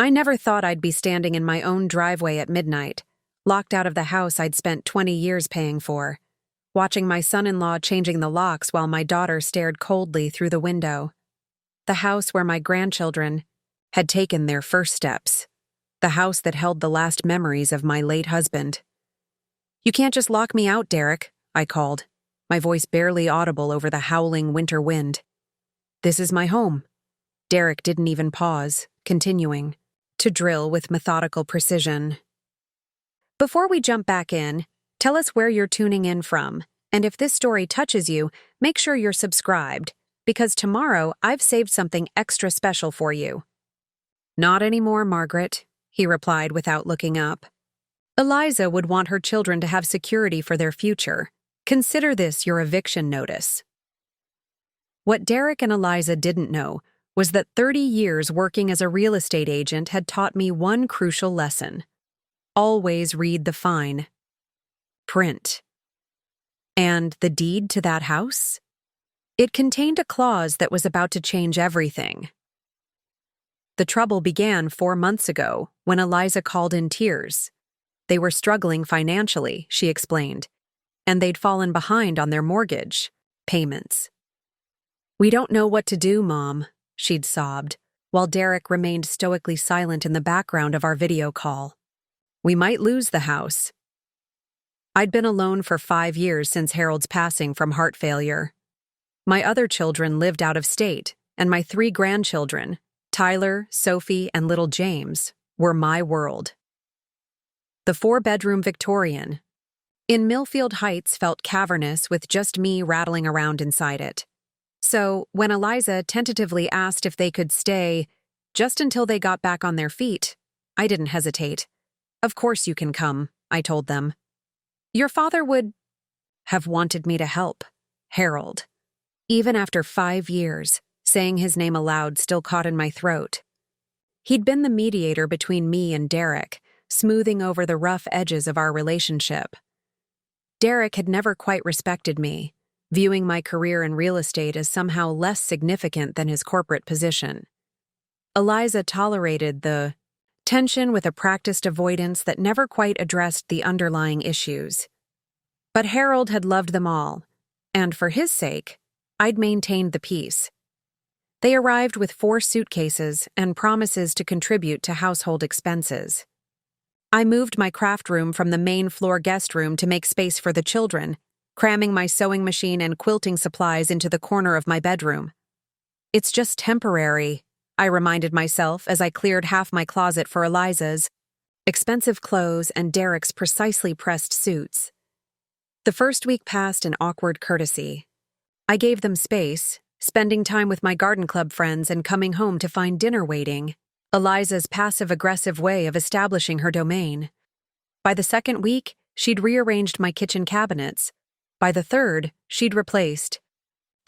I never thought I'd be standing in my own driveway at midnight, locked out of the house I'd spent 20 years paying for, watching my son-in-law changing the locks while my daughter stared coldly through the window. The house where my grandchildren had taken their first steps. The house that held the last memories of my late husband. "You can't just lock me out, Derek," I called, my voice barely audible over the howling winter wind. "This is my home." Derek didn't even pause, continuing to drill with methodical precision. Before we jump back in, tell us where you're tuning in from, and if this story touches you, make sure you're subscribed, because tomorrow I've saved something extra special for you. "Not anymore, Margaret," he replied without looking up. "Eliza would want her children to have security for their future. Consider this your eviction notice." What Derek and Eliza didn't know was that 30 years working as a real estate agent had taught me one crucial lesson. Always read the fine print. And the deed to that house? It contained a clause that was about to change everything. The trouble began 4 months ago when Eliza called in tears. They were struggling financially, she explained, and they'd fallen behind on their mortgage payments. "We don't know what to do, Mom," she'd sobbed, while Derek remained stoically silent in the background of our video call. "We might lose the house." I'd been alone for 5 years since Harold's passing from heart failure. My other children lived out of state, and my 3 grandchildren, Tyler, Sophie, and little James, were my world. The 4-bedroom Victorian in Millfield Heights felt cavernous with just me rattling around inside it. So, when Eliza tentatively asked if they could stay just until they got back on their feet, I didn't hesitate. "Of course you can come," I told them. "Your father would have wanted me to help." Harold. Even after 5 years, saying his name aloud still caught in my throat. He'd been the mediator between me and Derek, smoothing over the rough edges of our relationship. Derek had never quite respected me, viewing my career in real estate as somehow less significant than his corporate position. Eliza tolerated the tension with a practiced avoidance that never quite addressed the underlying issues. But Harold had loved them all, and for his sake, I'd maintained the peace. They arrived with 4 suitcases and promises to contribute to household expenses. I moved my craft room from the main floor guest room to make space for the children, cramming my sewing machine and quilting supplies into the corner of my bedroom. "It's just temporary," I reminded myself as I cleared half my closet for Eliza's expensive clothes and Derek's precisely pressed suits. The first week passed in awkward courtesy. I gave them space, spending time with my garden club friends and coming home to find dinner waiting, Eliza's passive-aggressive way of establishing her domain. By the second week, she'd rearranged my kitchen cabinets. By the third, she'd replaced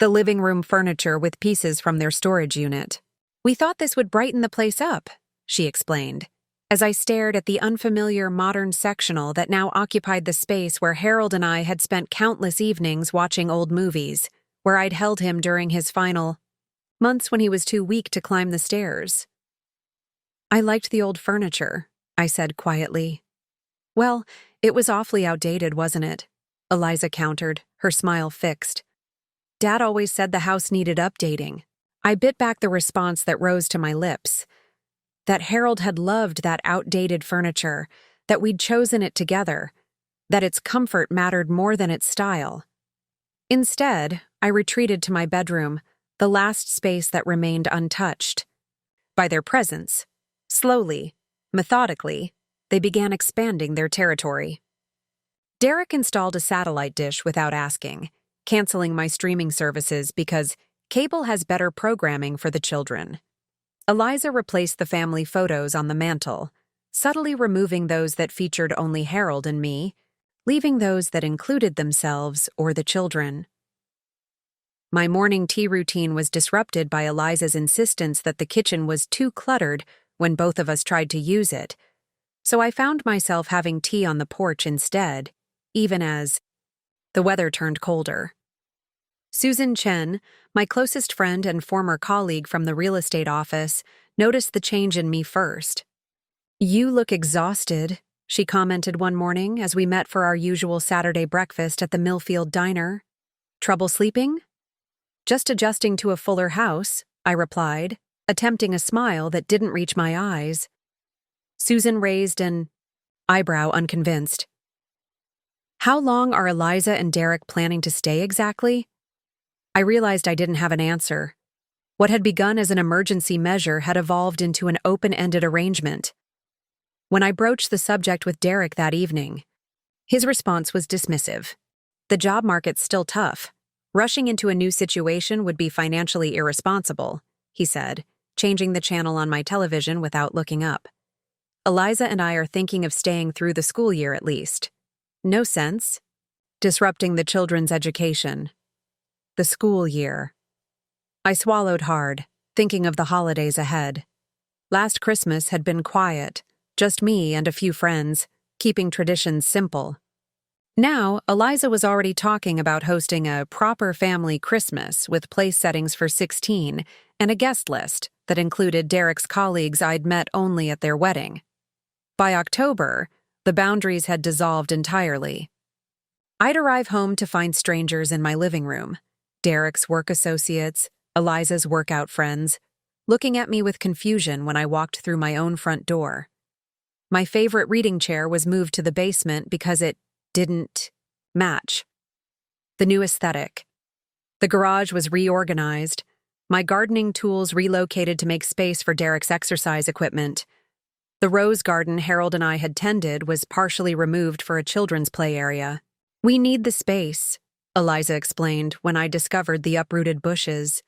the living room furniture with pieces from their storage unit. "We thought this would brighten the place up," she explained, as I stared at the unfamiliar modern sectional that now occupied the space where Harold and I had spent countless evenings watching old movies, where I'd held him during his final months when he was too weak to climb the stairs. "I liked the old furniture," I said quietly. "Well, it was awfully outdated, wasn't it?" Eliza countered, her smile fixed. "Dad always said the house needed updating." I bit back the response that rose to my lips. That Harold had loved that outdated furniture, that we'd chosen it together, that its comfort mattered more than its style. Instead, I retreated to my bedroom, the last space that remained untouched. By their presence, slowly, methodically, they began expanding their territory. Derek installed a satellite dish without asking, canceling my streaming services because cable has better programming for the children. Eliza replaced the family photos on the mantle, subtly removing those that featured only Harold and me, leaving those that included themselves or the children. My morning tea routine was disrupted by Eliza's insistence that the kitchen was too cluttered when both of us tried to use it, so I found myself having tea on the porch instead, even as the weather turned colder. Susan Chen, my closest friend and former colleague from the real estate office, noticed the change in me first. "You look exhausted," she commented one morning as we met for our usual Saturday breakfast at the Millfield Diner. "Trouble sleeping?" "Just adjusting to a fuller house," I replied, attempting a smile that didn't reach my eyes. Susan raised an eyebrow, unconvinced. "How long are Eliza and Derek planning to stay exactly?" I realized I didn't have an answer. What had begun as an emergency measure had evolved into an open-ended arrangement. When I broached the subject with Derek that evening, his response was dismissive. "The job market's still tough. Rushing into a new situation would be financially irresponsible," he said, changing the channel on my television without looking up. "Eliza and I are thinking of staying through the school year at least." "No sense. Disrupting the children's education." The school year. I swallowed hard, thinking of the holidays ahead. Last Christmas had been quiet, just me and a few friends, keeping traditions simple. Now, Eliza was already talking about hosting a proper family Christmas with place settings for 16 and a guest list that included Derek's colleagues I'd met only at their wedding. By October, the boundaries had dissolved entirely. I'd arrive home to find strangers in my living room, Derek's work associates, Eliza's workout friends, looking at me with confusion when I walked through my own front door. My favorite reading chair was moved to the basement because it didn't match the new aesthetic. The garage was reorganized, my gardening tools relocated to make space for Derek's exercise equipment. The rose garden Harold and I had tended was partially removed for a children's play area. "We need the space," Eliza explained when I discovered the uprooted bushes.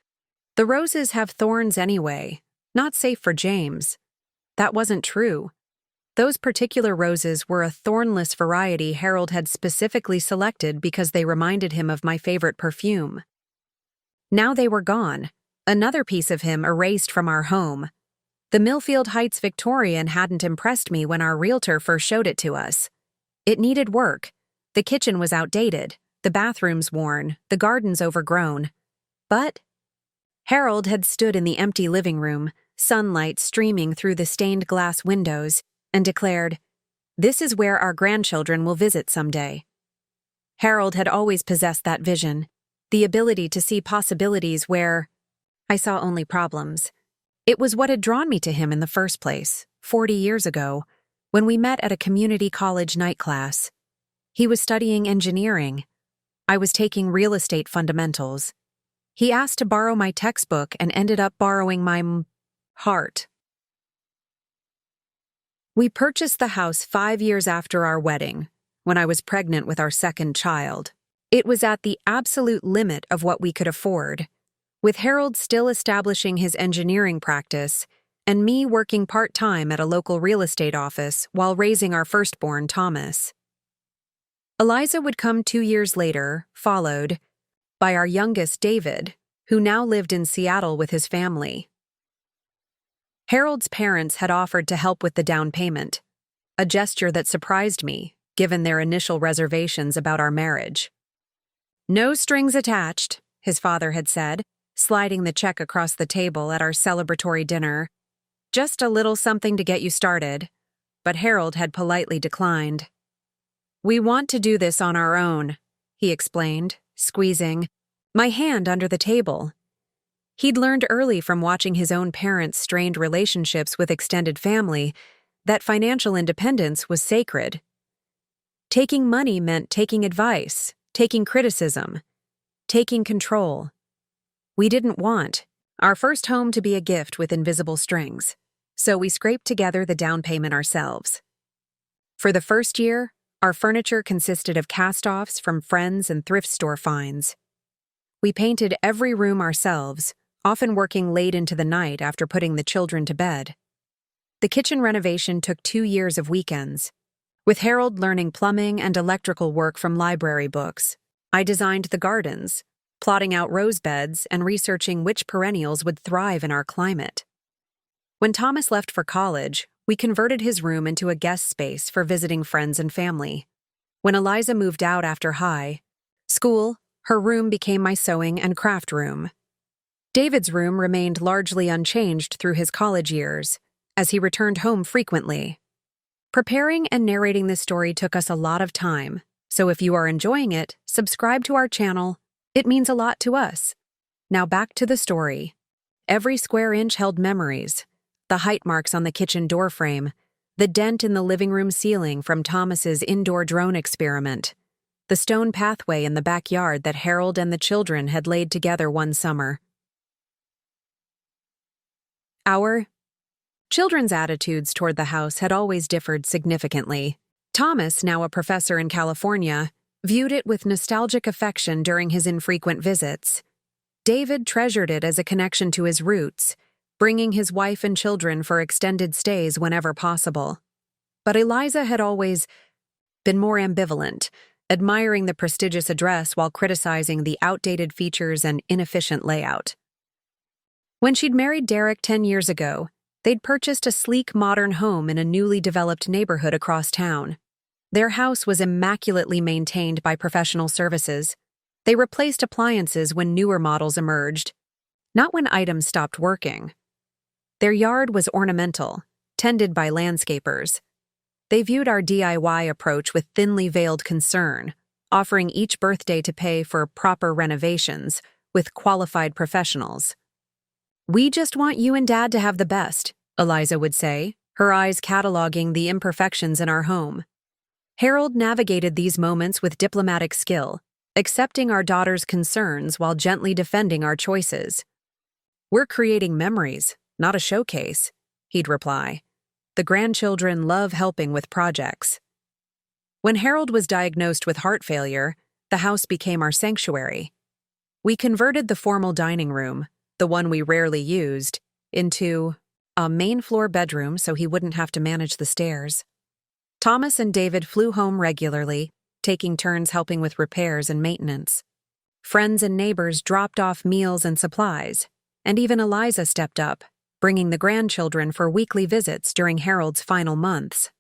"The roses have thorns anyway, not safe for James." That wasn't true. Those particular roses were a thornless variety Harold had specifically selected because they reminded him of my favorite perfume. Now they were gone, another piece of him erased from our home. The Millfield Heights Victorian hadn't impressed me when our realtor first showed it to us. It needed work. The kitchen was outdated, the bathrooms worn, the gardens overgrown. But Harold had stood in the empty living room, sunlight streaming through the stained glass windows, and declared, "This is where our grandchildren will visit someday." Harold had always possessed that vision, the ability to see possibilities where I saw only problems. It was what had drawn me to him in the first place, 40 years ago, when we met at a community college night class. He was studying engineering. I was taking real estate fundamentals. He asked to borrow my textbook and ended up borrowing my heart. We purchased the house 5 years after our wedding, when I was pregnant with our second child. It was at the absolute limit of what we could afford, with Harold still establishing his engineering practice and me working part-time at a local real estate office while raising our firstborn, Thomas. Eliza would come 2 years later, followed by our youngest, David, who now lived in Seattle with his family. Harold's parents had offered to help with the down payment, a gesture that surprised me, given their initial reservations about our marriage. "No strings attached," his father had said, sliding the check across the table at our celebratory dinner. "Just a little something to get you started," but Harold had politely declined. "We want to do this on our own," he explained, squeezing my hand under the table. He'd learned early from watching his own parents' strained relationships with extended family that financial independence was sacred. Taking money meant taking advice, taking criticism, taking control. We didn't want our first home to be a gift with invisible strings, so we scraped together the down payment ourselves. For the first year, our furniture consisted of cast-offs from friends and thrift store finds. We painted every room ourselves, often working late into the night after putting the children to bed. The kitchen renovation took 2 years of weekends. With Harold learning plumbing and electrical work from library books, I designed the gardens, plotting out rose beds and researching which perennials would thrive in our climate. When Thomas left for college, we converted his room into a guest space for visiting friends and family. When Eliza moved out after high school, Her room became my sewing and craft room. David's room remained largely unchanged through his college years, as he returned home frequently. Preparing and narrating this story took us a lot of time, so if you are enjoying it, subscribe to our channel. It means a lot to us. Now back to the story. Every square inch held memories. The height marks on the kitchen doorframe, the dent in the living room ceiling from Thomas's indoor drone experiment, the stone pathway in the backyard that Harold and the children had laid together one summer. Our children's attitudes toward the house had always differed significantly. Thomas, now a professor in California, viewed it with nostalgic affection during his infrequent visits. David treasured it as a connection to his roots, bringing his wife and children for extended stays whenever possible. But Eliza had always been more ambivalent, admiring the prestigious address while criticizing the outdated features and inefficient layout. When she'd married Derek 10 years ago, they'd purchased a sleek modern home in a newly developed neighborhood across town. Their house was immaculately maintained by professional services. They replaced appliances when newer models emerged, not when items stopped working. Their yard was ornamental, tended by landscapers. They viewed our DIY approach with thinly veiled concern, offering each birthday to pay for proper renovations with qualified professionals. "We just want you and Dad to have the best," Eliza would say, her eyes cataloging the imperfections in our home. Harold navigated these moments with diplomatic skill, accepting our daughter's concerns while gently defending our choices. "We're creating memories, not a showcase," he'd reply. "The grandchildren love helping with projects." When Harold was diagnosed with heart failure, the house became our sanctuary. We converted the formal dining room, the one we rarely used, into a main floor bedroom so he wouldn't have to manage the stairs. Thomas and David flew home regularly, taking turns helping with repairs and maintenance. Friends and neighbors dropped off meals and supplies, and even Eliza stepped up, bringing the grandchildren for weekly visits during Harold's final months.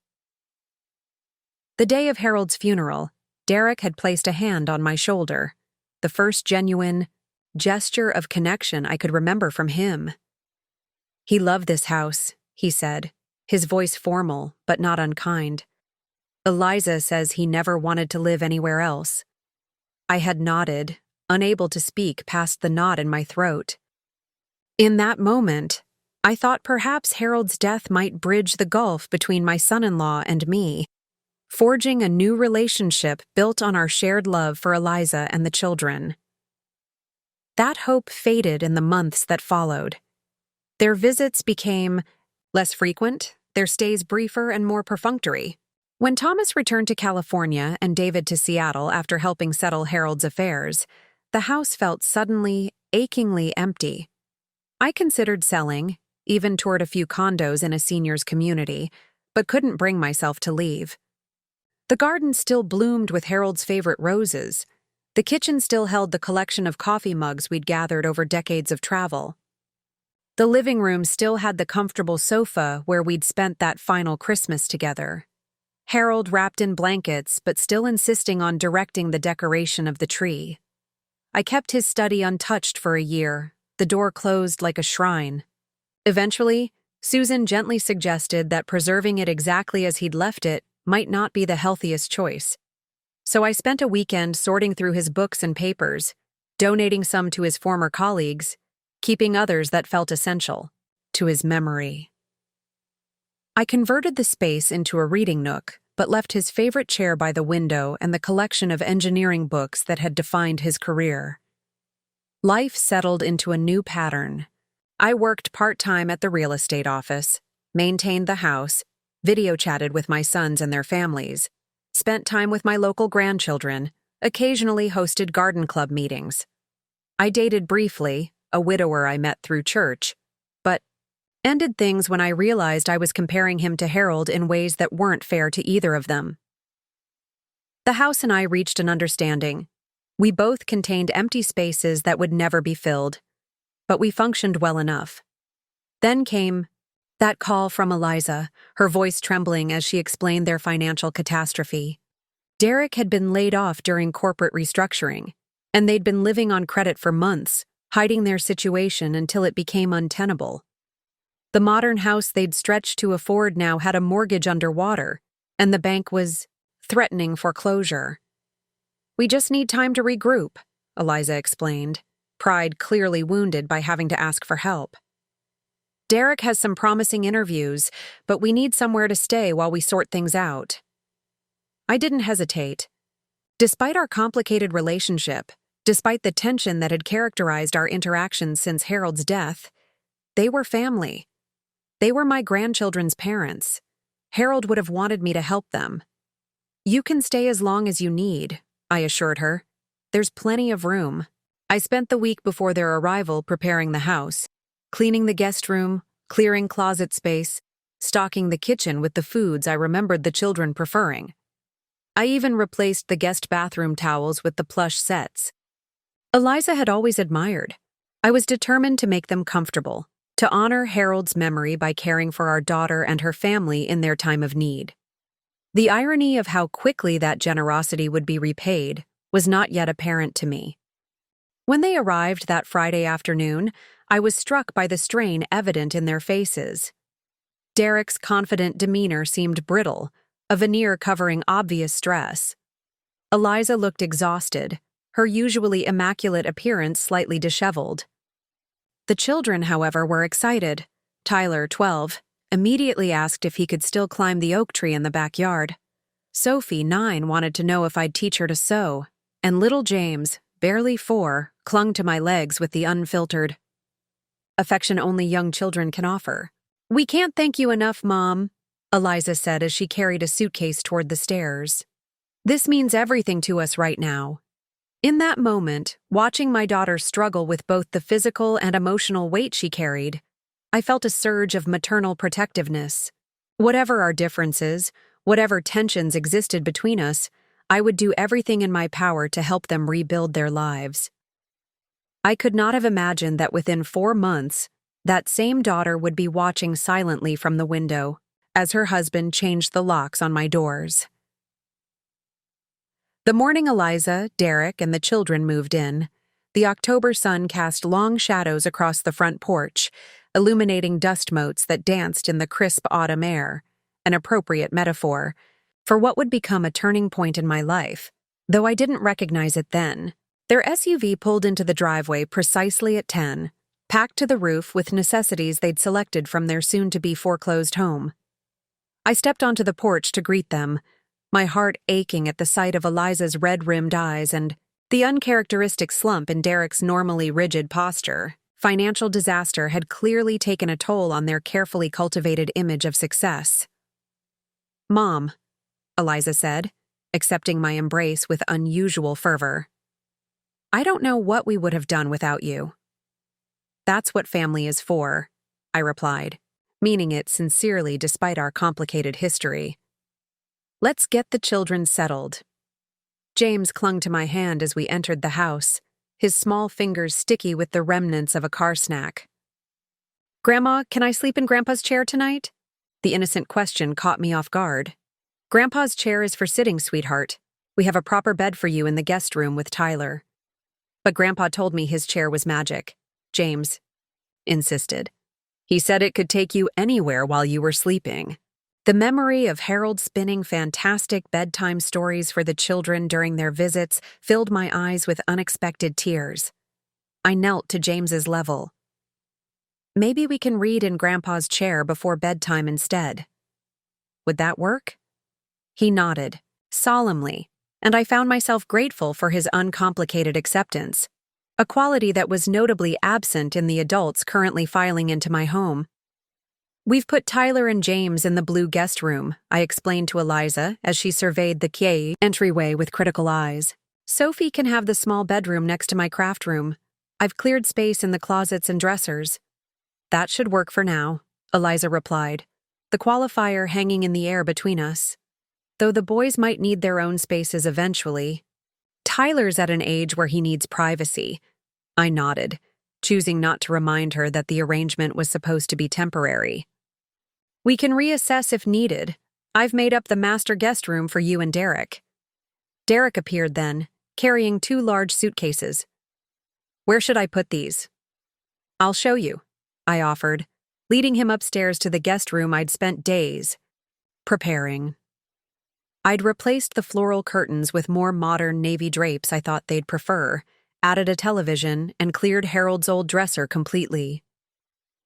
The day of Harold's funeral, Derek had placed a hand on my shoulder, the first genuine gesture of connection I could remember from him. "He loved this house," he said, his voice formal but not unkind. "Eliza says he never wanted to live anywhere else." I had nodded, unable to speak past the knot in my throat. In that moment, I thought perhaps Harold's death might bridge the gulf between my son-in-law and me, forging a new relationship built on our shared love for Eliza and the children. That hope faded in the months that followed. Their visits became less frequent, their stays briefer and more perfunctory. When Thomas returned to California and David to Seattle after helping settle Harold's affairs, the house felt suddenly, achingly empty. I considered selling, even toured a few condos in a seniors community, but couldn't bring myself to leave. The garden still bloomed with Harold's favorite roses. The kitchen still held the collection of coffee mugs we'd gathered over decades of travel. The living room still had the comfortable sofa where we'd spent that final Christmas together. Harold wrapped in blankets but still insisting on directing the decoration of the tree. I kept his study untouched for a year, the door closed like a shrine. Eventually, Susan gently suggested that preserving it exactly as he'd left it might not be the healthiest choice. So I spent a weekend sorting through his books and papers, donating some to his former colleagues, keeping others that felt essential to his memory. I converted the space into a reading nook, but left his favorite chair by the window and the collection of engineering books that had defined his career. Life settled into a new pattern. I worked part-time at the real estate office, maintained the house, video chatted with my sons and their families, spent time with my local grandchildren, occasionally hosted garden club meetings. I dated briefly, a widower I met through church, but ended things when I realized I was comparing him to Harold in ways that weren't fair to either of them. The house and I reached an understanding. We both contained empty spaces that would never be filled, but we functioned well enough. Then came that call from Eliza, her voice trembling as she explained their financial catastrophe. Derek had been laid off during corporate restructuring, and they'd been living on credit for months, hiding their situation until it became untenable. The modern house they'd stretched to afford now had a mortgage underwater, and the bank was threatening foreclosure. "We just need time to regroup," Eliza explained, pride clearly wounded by having to ask for help. "Derek has some promising interviews, but we need somewhere to stay while we sort things out." I didn't hesitate. Despite our complicated relationship, despite the tension that had characterized our interactions since Harold's death, they were family. They were my grandchildren's parents. Harold would have wanted me to help them. "You can stay as long as you need," I assured her. "There's plenty of room." I spent the week before their arrival preparing the house, cleaning the guest room, clearing closet space, stocking the kitchen with the foods I remembered the children preferring. I even replaced the guest bathroom towels with the plush sets. Eliza had always admired. I was determined to make them comfortable, to honor Harold's memory by caring for our daughter and her family in their time of need. The irony of how quickly that generosity would be repaid was not yet apparent to me. When they arrived that Friday afternoon, I was struck by the strain evident in their faces. Derek's confident demeanor seemed brittle, a veneer covering obvious stress. Eliza looked exhausted, her usually immaculate appearance slightly disheveled. The children, however, were excited. Tyler, 12, immediately asked if he could still climb the oak tree in the backyard. Sophie, 9, wanted to know if I'd teach her to sew, and little James, barely 4, clung to my legs with the unfiltered affection only young children can offer. "We can't thank you enough, Mom," Eliza said as she carried a suitcase toward the stairs. "This means everything to us right now." In that moment, watching my daughter struggle with both the physical and emotional weight she carried, I felt a surge of maternal protectiveness. Whatever our differences, whatever tensions existed between us, I would do everything in my power to help them rebuild their lives. I could not have imagined that within 4 months, that same daughter would be watching silently from the window as her husband changed the locks on my doors. The morning Eliza, Derek, and the children moved in, the October sun cast long shadows across the front porch, illuminating dust motes that danced in the crisp autumn air, an appropriate metaphor for what would become a turning point in my life, though I didn't recognize it then. Their SUV pulled into the driveway precisely at 10, packed to the roof with necessities they'd selected from their soon-to-be foreclosed home. I stepped onto the porch to greet them, my heart aching at the sight of Eliza's red-rimmed eyes and the uncharacteristic slump in Derek's normally rigid posture. Financial disaster had clearly taken a toll on their carefully cultivated image of success. "Mom," Eliza said, accepting my embrace with unusual fervor. "I don't know what we would have done without you." "That's what family is for," I replied, meaning it sincerely despite our complicated history. "Let's get the children settled." James clung to my hand as we entered the house, his small fingers sticky with the remnants of a car snack. "Grandma, can I sleep in Grandpa's chair tonight?" The innocent question caught me off guard. "Grandpa's chair is for sitting, sweetheart. We have a proper bed for you in the guest room with Tyler." "But Grandpa told me his chair was magic," James insisted. "He said it could take you anywhere while you were sleeping." The memory of Harold spinning fantastic bedtime stories for the children during their visits filled my eyes with unexpected tears. I knelt to James's level. "Maybe we can read in Grandpa's chair before bedtime instead. Would that work?" He nodded, solemnly, and I found myself grateful for his uncomplicated acceptance, a quality that was notably absent in the adults currently filing into my home. "We've put Tyler and James in the blue guest room," I explained to Eliza as she surveyed the quai entryway with critical eyes. "Sophie can have the small bedroom next to my craft room. I've cleared space in the closets and dressers." "That should work for now," Eliza replied, the qualifier hanging in the air between us. "Though the boys might need their own spaces eventually. Tyler's at an age where he needs privacy." I nodded, choosing not to remind her that the arrangement was supposed to be temporary. "We can reassess if needed. I've made up the master guest room for you and Derek." Derek appeared then, carrying 2 large suitcases. "Where should I put these?" "I'll show you," I offered, leading him upstairs to the guest room I'd spent days preparing. I'd replaced the floral curtains with more modern navy drapes I thought they'd prefer, added a television, and cleared Harold's old dresser completely.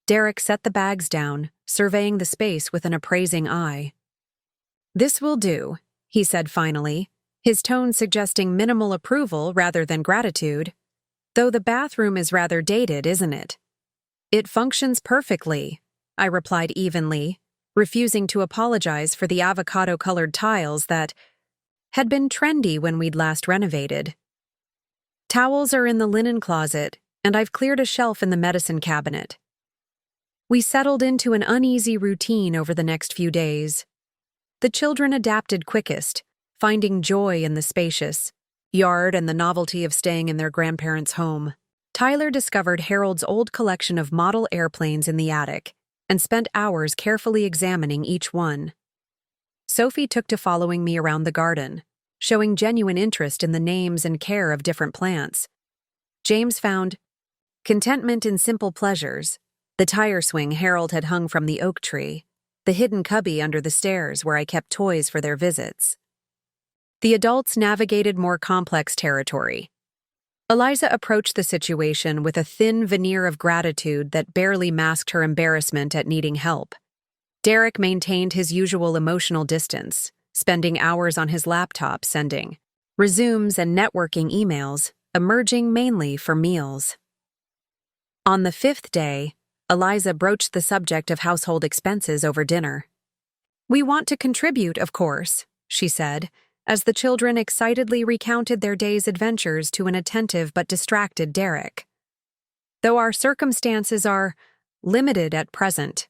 Derek set the bags down, surveying the space with an appraising eye. "This will do," he said finally, his tone suggesting minimal approval rather than gratitude. "Though the bathroom is rather dated, isn't it?" "It functions perfectly," I replied evenly, refusing to apologize for the avocado-colored tiles that had been trendy when we'd last renovated. "Towels are in the linen closet, and I've cleared a shelf in the medicine cabinet." We settled into an uneasy routine over the next few days. The children adapted quickest, finding joy in the spacious yard and the novelty of staying in their grandparents' home. Tyler discovered Harold's old collection of model airplanes in the attic and spent hours carefully examining each one. Sophie took to following me around the garden, showing genuine interest in the names and care of different plants. James found contentment in simple pleasures: the tire swing Harold had hung from the oak tree, the hidden cubby under the stairs where I kept toys for their visits. The adults navigated more complex territory. Eliza approached the situation with a thin veneer of gratitude that barely masked her embarrassment at needing help. Derek maintained his usual emotional distance, spending hours on his laptop sending resumes and networking emails, emerging mainly for meals. On the 5th day, Eliza broached the subject of household expenses over dinner. "We want to contribute, of course," she said, as the children excitedly recounted their day's adventures to an attentive but distracted Derek. "Though our circumstances are limited at present."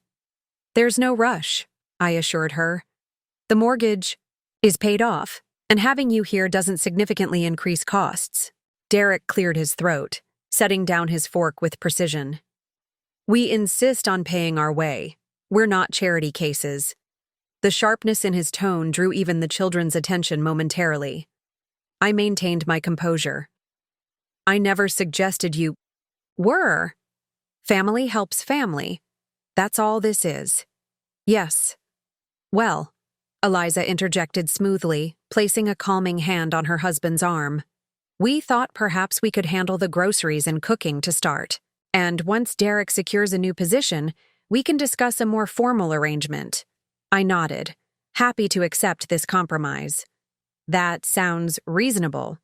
"There's no rush," I assured her. "The mortgage is paid off, and having you here doesn't significantly increase costs." Derek cleared his throat, setting down his fork with precision. "We insist on paying our way. We're not charity cases." The sharpness in his tone drew even the children's attention momentarily. I maintained my composure. "I never suggested you were. Family helps family. That's all this is." "Yes." "Well," Eliza interjected smoothly, placing a calming hand on her husband's arm, "we thought perhaps we could handle the groceries and cooking to start. And once Derek secures a new position, we can discuss a more formal arrangement." I nodded, happy to accept this compromise. "That sounds reasonable."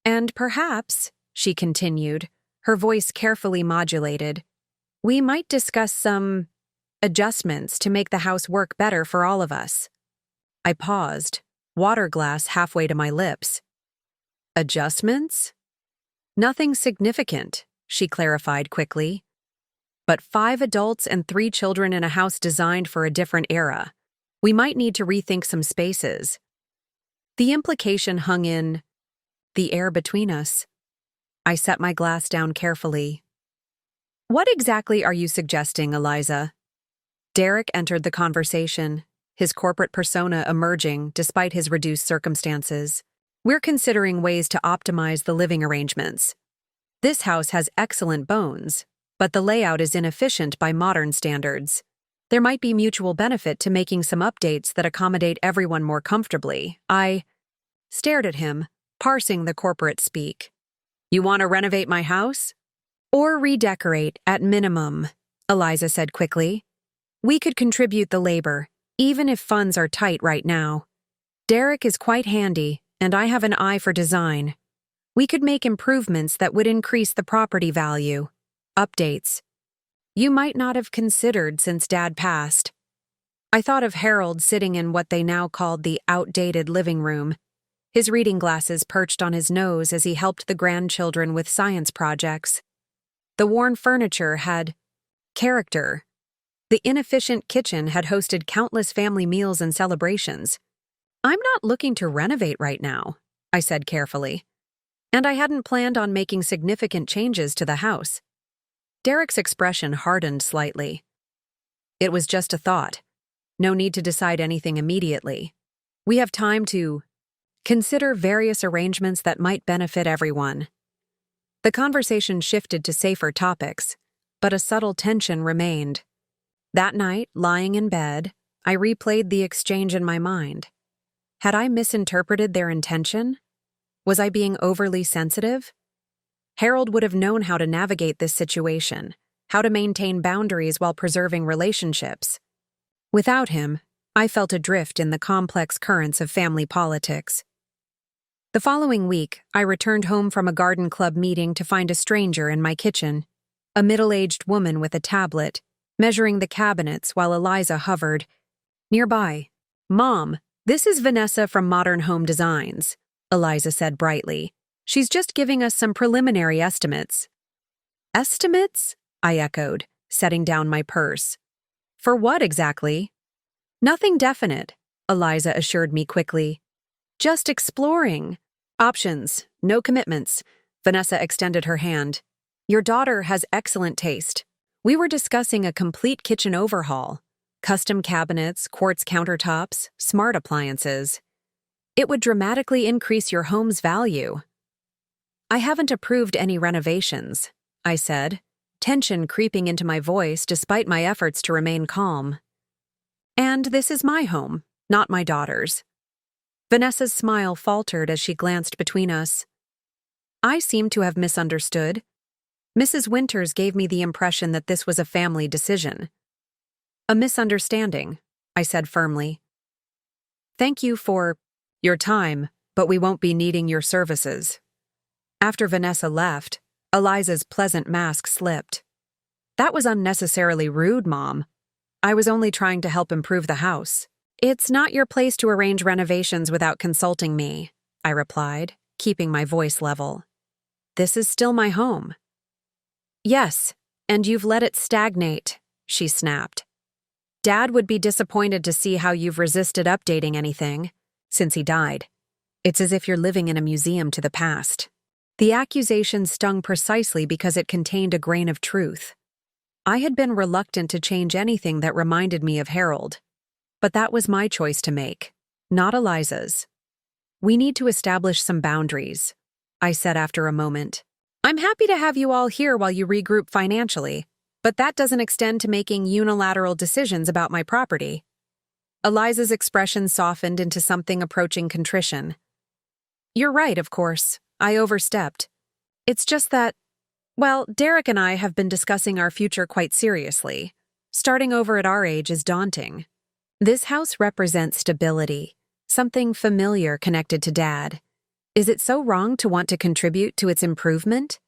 "And perhaps," she continued, her voice carefully modulated, "we might discuss some adjustments to make the house work better for all of us." I paused, water glass halfway to my lips. "Adjustments?" "Nothing significant," she clarified quickly. "But 5 adults and 3 children in a house designed for a different era. We might need to rethink some spaces." The implication hung in the air between us. I set my glass down carefully. "What exactly are you suggesting, Eliza?" Derek entered the conversation, his corporate persona emerging despite his reduced circumstances. "We're considering ways to optimize the living arrangements. This house has excellent bones, but the layout is inefficient by modern standards. There might be mutual benefit to making some updates that accommodate everyone more comfortably." I stared at him, parsing the corporate speak. "You want to renovate my house?" "Or redecorate, at minimum," Eliza said quickly. "We could contribute the labor, even if funds are tight right now. Derek is quite handy, and I have an eye for design. We could make improvements that would increase the property value. Updates you might not have considered since Dad passed." I thought of Harold sitting in what they now called the outdated living room, his reading glasses perched on his nose as he helped the grandchildren with science projects. The worn furniture had character. The inefficient kitchen had hosted countless family meals and celebrations. "I'm not looking to renovate right now," I said carefully. "And I hadn't planned on making significant changes to the house." Derek's expression hardened slightly. "It was just a thought. No need to decide anything immediately. We have time to Consider various arrangements that might benefit everyone. The conversation shifted to safer topics, but a subtle tension remained. That night, lying in bed, I replayed the exchange in my mind. Had I misinterpreted their intention? Was I being overly sensitive? Harold would have known how to navigate this situation, how to maintain boundaries while preserving relationships. Without him, I felt adrift in the complex currents of family politics. The following week, I returned home from a garden club meeting to find a stranger in my kitchen, a middle-aged woman with a tablet, measuring the cabinets while Eliza hovered nearby. "Mom, this is Vanessa from Modern Home Designs," Eliza said brightly. "She's just giving us some preliminary estimates." "Estimates?" I echoed, setting down my purse. "For what exactly?" "Nothing definite," Eliza assured me quickly. "Just exploring. Options, no commitments." Vanessa extended her hand. "Your daughter has excellent taste. We were discussing a complete kitchen overhaul. Custom cabinets, quartz countertops, smart appliances. It would dramatically increase your home's value." "I haven't approved any renovations," I said, tension creeping into my voice despite my efforts to remain calm. "And this is my home, not my daughter's." Vanessa's smile faltered as she glanced between us. "I seem to have misunderstood. Mrs. Winters gave me the impression that this was a family decision." "A misunderstanding," I said firmly. "Thank you for your time, but we won't be needing your services." After Vanessa left, Eliza's pleasant mask slipped. "That was unnecessarily rude, Mom. I was only trying to help improve the house." "It's not your place to arrange renovations without consulting me," I replied, keeping my voice level. "This is still my home." "Yes, and you've let it stagnate," she snapped. "Dad would be disappointed to see how you've resisted updating anything since he died. It's as if you're living in a museum to the past." The accusation stung precisely because it contained a grain of truth. I had been reluctant to change anything that reminded me of Harold. But that was my choice to make, not Eliza's. "We need to establish some boundaries," I said after a moment. "I'm happy to have you all here while you regroup financially, but that doesn't extend to making unilateral decisions about my property." Eliza's expression softened into something approaching contrition. "You're right, of course. I overstepped. It's just that, well, Derek and I have been discussing our future quite seriously. Starting over at our age is daunting. This house represents stability, something familiar connected to Dad. Is it so wrong to want to contribute to its improvement?"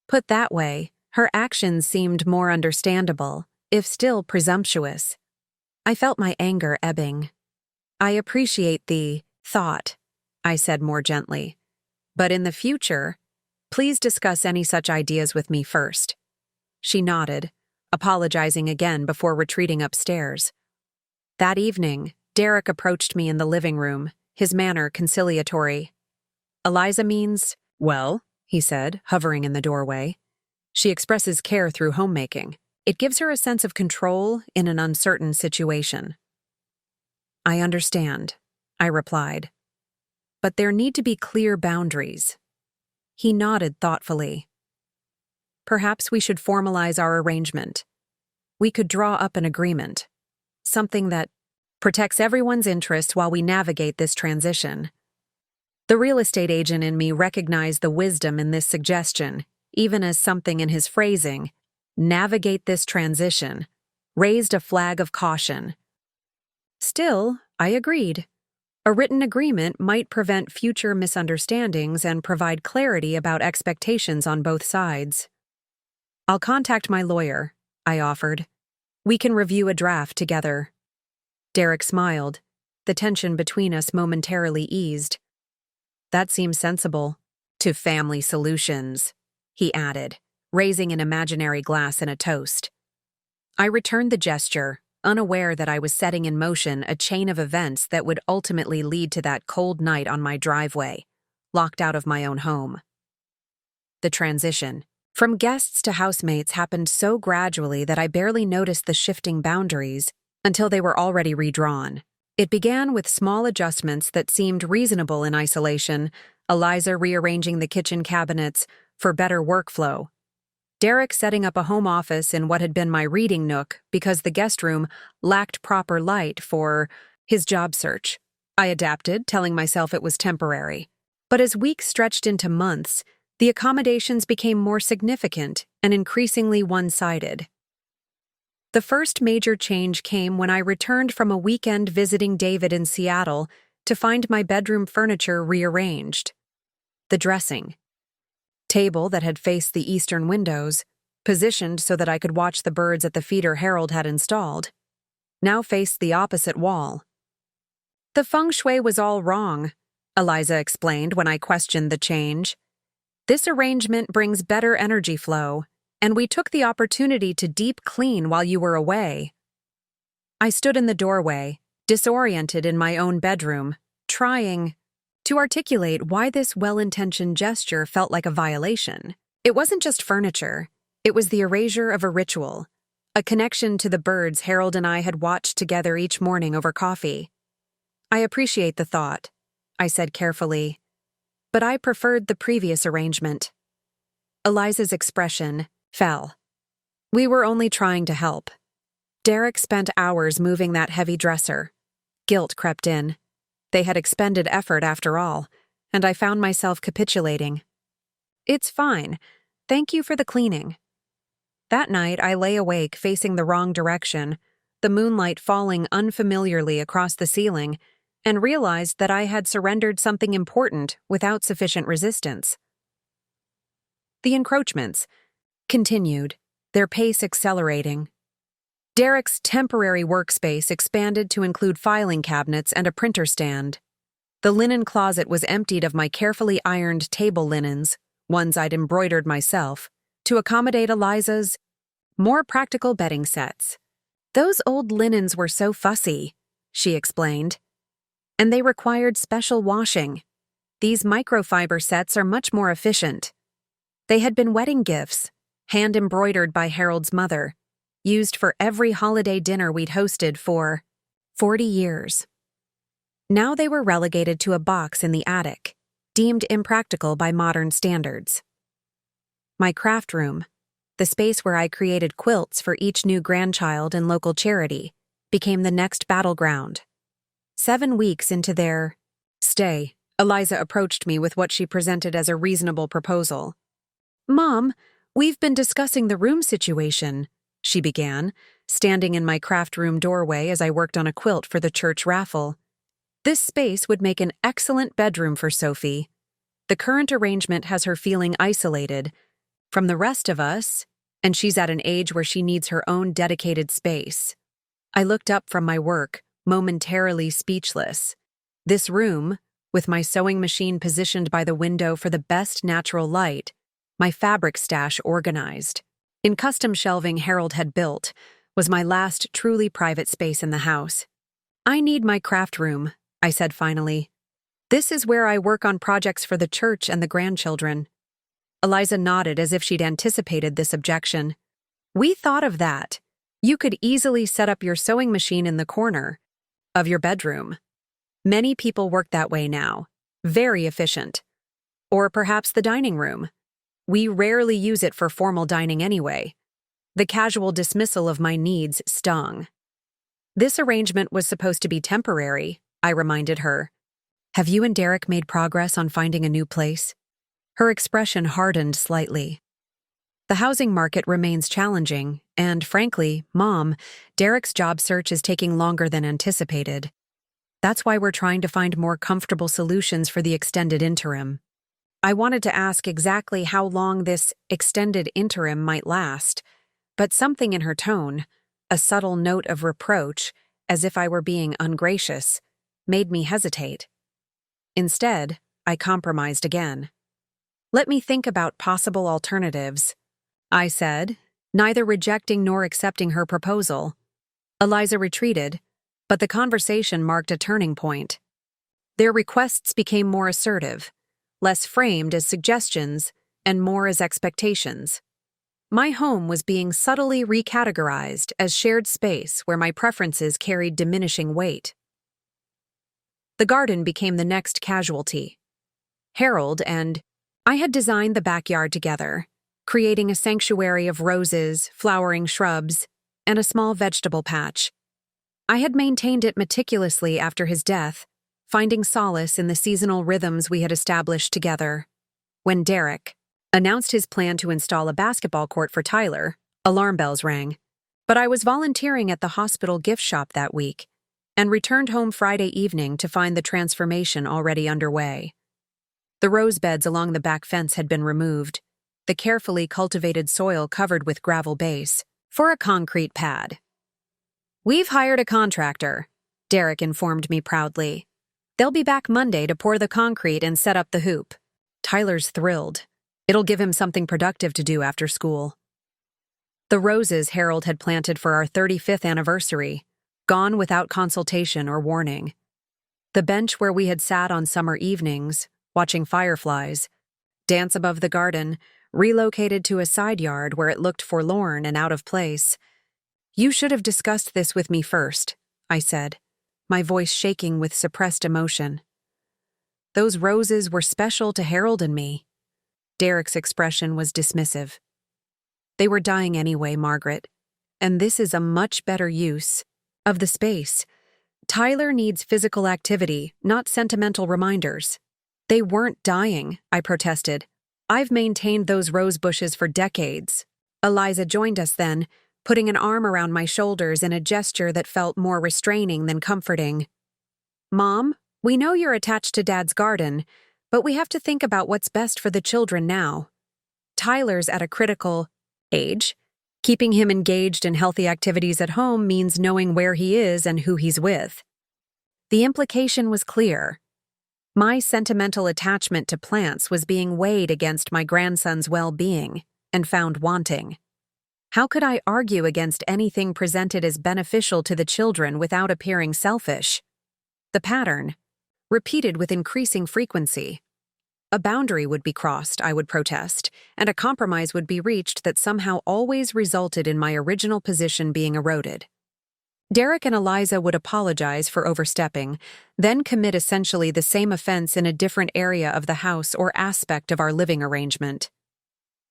Put that way, her actions seemed more understandable, if still presumptuous. I felt my anger ebbing. "I appreciate the thought," I said more gently. "But in the future, please discuss any such ideas with me first." She nodded, apologizing again before retreating upstairs. That evening, Derek approached me in the living room, his manner conciliatory. "Eliza means, well," he said, hovering in the doorway. "She expresses care through homemaking. It gives her a sense of control in an uncertain situation." "I understand," I replied. "But there need to be clear boundaries." He nodded thoughtfully. "Perhaps we should formalize our arrangement. We could draw up an agreement. Something that protects everyone's interests while we navigate this transition." The real estate agent in me recognized the wisdom in this suggestion, even as something in his phrasing, "navigate this transition," raised a flag of caution. Still, I agreed. A written agreement might prevent future misunderstandings and provide clarity about expectations on both sides. "I'll contact my lawyer," I offered. "We can review a draft together." Derek smiled. The tension between us momentarily eased. "That seems sensible. To family solutions," he added, raising an imaginary glass in a toast. I returned the gesture, unaware that I was setting in motion a chain of events that would ultimately lead to that cold night on my driveway, locked out of my own home. The transition from guests to housemates happened so gradually that I barely noticed the shifting boundaries until they were already redrawn. It began with small adjustments that seemed reasonable in isolation, Eliza rearranging the kitchen cabinets for better workflow, Derek setting up a home office in what had been my reading nook because the guest room lacked proper light for his job search. I adapted, telling myself it was temporary. But as weeks stretched into months, the accommodations became more significant and increasingly one-sided. The first major change came when I returned from a weekend visiting David in Seattle to find my bedroom furniture rearranged. The dressing table that had faced the eastern windows, positioned so that I could watch the birds at the feeder Harold had installed, now faced the opposite wall. The feng shui was all wrong, Eliza explained when I questioned the change. This arrangement brings better energy flow, and we took the opportunity to deep clean while you were away. I stood in the doorway, disoriented in my own bedroom, trying to articulate why this well-intentioned gesture felt like a violation. It wasn't just furniture. It was the erasure of a ritual, a connection to the birds Harold and I had watched together each morning over coffee. I appreciate the thought, I said carefully, but I preferred the previous arrangement. Eliza's expression fell. We were only trying to help. Derek spent hours moving that heavy dresser. Guilt crept in. They had expended effort after all, and I found myself capitulating. It's fine. Thank you for the cleaning. That night, I lay awake facing the wrong direction, the moonlight falling unfamiliarly across the ceiling, and realized that I had surrendered something important without sufficient resistance. The encroachments continued, their pace accelerating. Derek's temporary workspace expanded to include filing cabinets and a printer stand. The linen closet was emptied of my carefully ironed table linens, ones I'd embroidered myself, to accommodate Eliza's more practical bedding sets. Those old linens were so fussy, she explained, and they required special washing. These microfiber sets are much more efficient. They had been wedding gifts, hand-embroidered by Harold's mother, used for every holiday dinner we'd hosted for 40 years. Now they were relegated to a box in the attic, deemed impractical by modern standards. My craft room, the space where I created quilts for each new grandchild and local charity, became the next battleground. 7 weeks into their stay, Eliza approached me with what she presented as a reasonable proposal. "Mom, we've been discussing the room situation," she began, standing in my craft room doorway as I worked on a quilt for the church raffle. "This space would make an excellent bedroom for Sophie. The current arrangement has her feeling isolated from the rest of us, and she's at an age where she needs her own dedicated space." I looked up from my work, momentarily speechless. This room, with my sewing machine positioned by the window for the best natural light, my fabric stash organized, in custom shelving Harold had built, was my last truly private space in the house. "I need my craft room," I said finally. "This is where I work on projects for the church and the grandchildren." Eliza nodded as if she'd anticipated this objection. "We thought of that. You could easily set up your sewing machine in the corner of your bedroom. Many people work that way now. Very efficient. Or perhaps the dining room. We rarely use it for formal dining anyway." The casual dismissal of my needs stung. "This arrangement was supposed to be temporary," I reminded her. "Have you and Derek made progress on finding a new place?" Her expression hardened slightly. "The housing market remains challenging, and frankly, Mom, Derek's job search is taking longer than anticipated. That's why we're trying to find more comfortable solutions for the extended interim." I wanted to ask exactly how long this extended interim might last, but something in her tone, a subtle note of reproach, as if I were being ungracious, made me hesitate. Instead, I compromised again. "Let me think about possible alternatives," I said, neither rejecting nor accepting her proposal. Eliza retreated, but the conversation marked a turning point. Their requests became more assertive, less framed as suggestions and more as expectations. My home was being subtly recategorized as shared space where my preferences carried diminishing weight. The garden became the next casualty. Harold and I had designed the backyard together, creating a sanctuary of roses, flowering shrubs, and a small vegetable patch. I had maintained it meticulously after his death, finding solace in the seasonal rhythms we had established together. When Derek announced his plan to install a basketball court for Tyler, alarm bells rang. But I was volunteering at the hospital gift shop that week and returned home Friday evening to find the transformation already underway. The rose beds along the back fence had been removed, the carefully cultivated soil covered with gravel base for a concrete pad. "We've hired a contractor," Derek informed me proudly. "They'll be back Monday to pour the concrete and set up the hoop." Tyler's thrilled. It'll give him something productive to do after school. The roses Harold had planted for our 35th anniversary, gone without consultation or warning. The bench where we had sat on summer evenings, watching fireflies, dance above the garden, relocated to a side yard where it looked forlorn and out of place. "You should have discussed this with me first," I said, my voice shaking with suppressed emotion. Those roses were special to Harold and me. Derek's expression was dismissive. "They were dying anyway, Margaret, and this is a much better use of the space. Tyler needs physical activity, not sentimental reminders." "They weren't dying," I protested. "I've maintained those rose bushes for decades." Eliza joined us then, putting an arm around my shoulders in a gesture that felt more restraining than comforting. "Mom, we know you're attached to Dad's garden, but we have to think about what's best for the children now. Tyler's at a critical age. Keeping him engaged in healthy activities at home means knowing where he is and who he's with." The implication was clear. My sentimental attachment to plants was being weighed against my grandson's well-being and found wanting. How could I argue against anything presented as beneficial to the children without appearing selfish? The pattern, repeated with increasing frequency. A boundary would be crossed, I would protest, and a compromise would be reached that somehow always resulted in my original position being eroded. Derek and Eliza would apologize for overstepping, then commit essentially the same offense in a different area of the house or aspect of our living arrangement.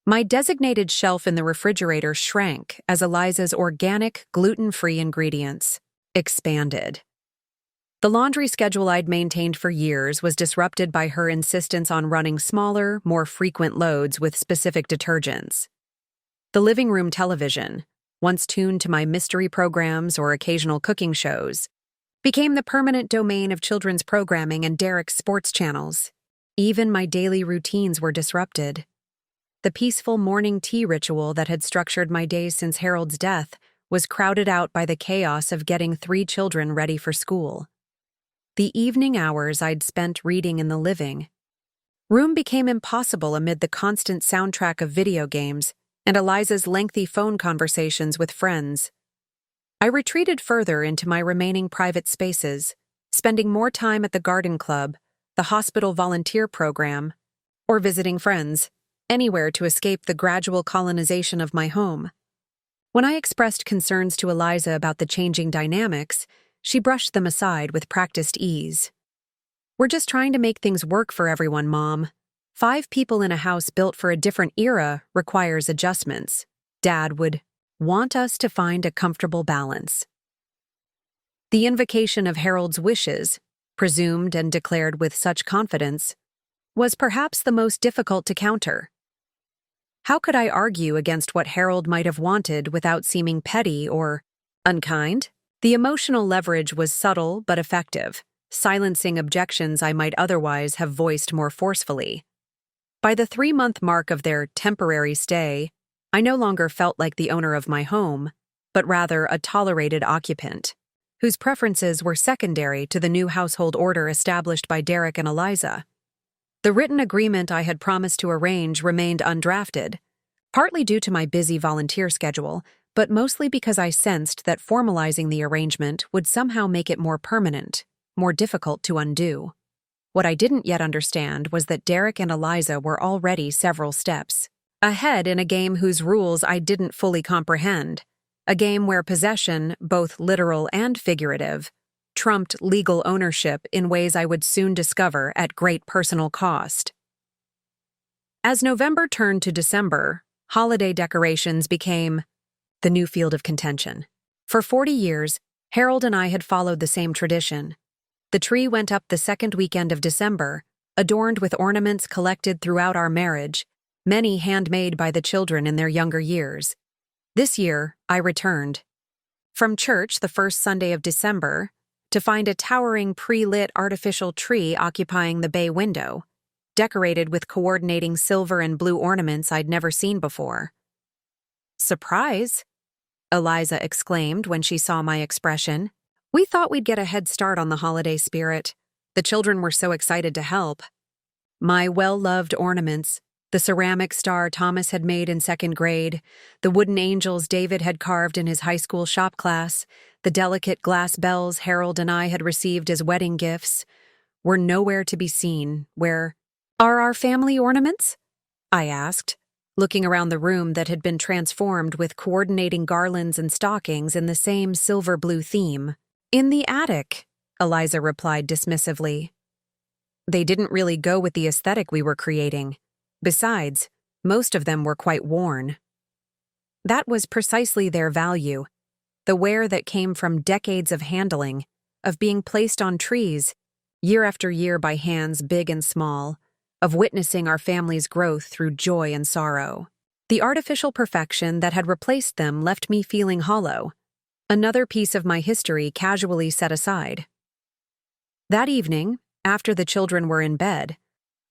My designated shelf in the refrigerator shrank as Eliza's organic, gluten-free ingredients expanded. The laundry schedule I'd maintained for years was disrupted by her insistence on running smaller, more frequent loads with specific detergents. The living room television, once tuned to my mystery programs or occasional cooking shows, became the permanent domain of children's programming and Derek's sports channels. Even my daily routines were disrupted. The peaceful morning tea ritual that had structured my days since Harold's death was crowded out by the chaos of getting 3 children ready for school. The evening hours I'd spent reading in the living room became impossible amid the constant soundtrack of video games and Eliza's lengthy phone conversations with friends. I retreated further into my remaining private spaces, spending more time at the garden club, the hospital volunteer program, or visiting friends, anywhere to escape the gradual colonization of my home. When I expressed concerns to Eliza about the changing dynamics, she brushed them aside with practiced ease. "We're just trying to make things work for everyone, Mom. 5 people in a house built for a different era requires adjustments. Dad would want us to find a comfortable balance." The invocation of Harold's wishes, presumed and declared with such confidence, was perhaps the most difficult to counter. How could I argue against what Harold might have wanted without seeming petty or unkind? The emotional leverage was subtle but effective, silencing objections I might otherwise have voiced more forcefully. By the 3-month mark of their temporary stay, I no longer felt like the owner of my home, but rather a tolerated occupant, whose preferences were secondary to the new household order established by Derek and Eliza. The written agreement I had promised to arrange remained undrafted, partly due to my busy volunteer schedule, but mostly because I sensed that formalizing the arrangement would somehow make it more permanent, more difficult to undo. What I didn't yet understand was that Derek and Eliza were already several steps ahead in a game whose rules I didn't fully comprehend, a game where possession, both literal and figurative, trumped legal ownership in ways I would soon discover at great personal cost. As November turned to December, holiday decorations became the new field of contention. For 40 years, Harold and I had followed the same tradition. The tree went up the second weekend of December, adorned with ornaments collected throughout our marriage, many handmade by the children in their younger years. This year, I returned from church the first Sunday of December to find a towering pre-lit artificial tree occupying the bay window, decorated with coordinating silver and blue ornaments I'd never seen before. "Surprise!" Eliza exclaimed when she saw my expression. "We thought we'd get a head start on the holiday spirit. The children were so excited to help." My well-loved ornaments, the ceramic star Thomas had made in second grade, the wooden angels David had carved in his high school shop class, the delicate glass bells Harold and I had received as wedding gifts, were nowhere to be seen. "Where are our family ornaments?" I asked, looking around the room that had been transformed with coordinating garlands and stockings in the same silver-blue theme. "In the attic," Eliza replied dismissively. "They didn't really go with the aesthetic we were creating. Besides, most of them were quite worn." That was precisely their value, the wear that came from decades of handling, of being placed on trees, year after year by hands big and small, of witnessing our family's growth through joy and sorrow. The artificial perfection that had replaced them left me feeling hollow, another piece of my history casually set aside. That evening, after the children were in bed,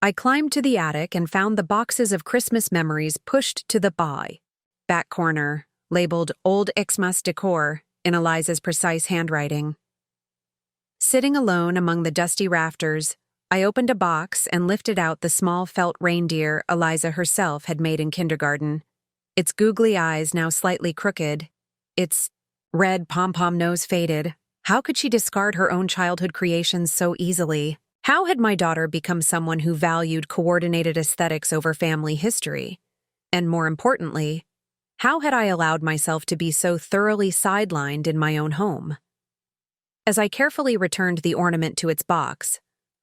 I climbed to the attic and found the boxes of Christmas memories pushed to the back corner, labeled Old Xmas Decor in Eliza's precise handwriting. Sitting alone among the dusty rafters, I opened a box and lifted out the small felt reindeer Eliza herself had made in kindergarten, its googly eyes now slightly crooked, its red pom-pom nose faded. How could she discard her own childhood creations so easily? How had my daughter become someone who valued coordinated aesthetics over family history? And more importantly, how had I allowed myself to be so thoroughly sidelined in my own home? As I carefully returned the ornament to its box,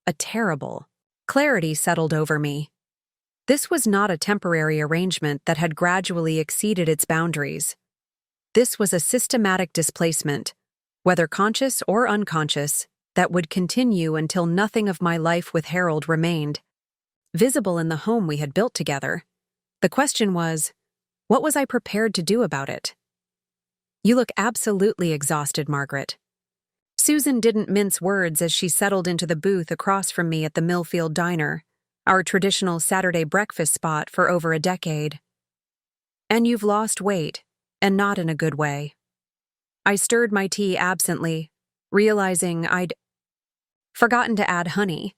a terrible clarity settled over me. This was not a temporary arrangement that had gradually exceeded its boundaries. This was a systematic displacement, whether conscious or unconscious, that would continue until nothing of my life with Harold remained visible in the home we had built together. The question was, what was I prepared to do about it? "You look absolutely exhausted, Margaret." Susan didn't mince words as she settled into the booth across from me at the Millfield Diner, our traditional Saturday breakfast spot for over a decade. "And you've lost weight, and not in a good way." I stirred my tea absently, realizing I'd forgotten to add honey.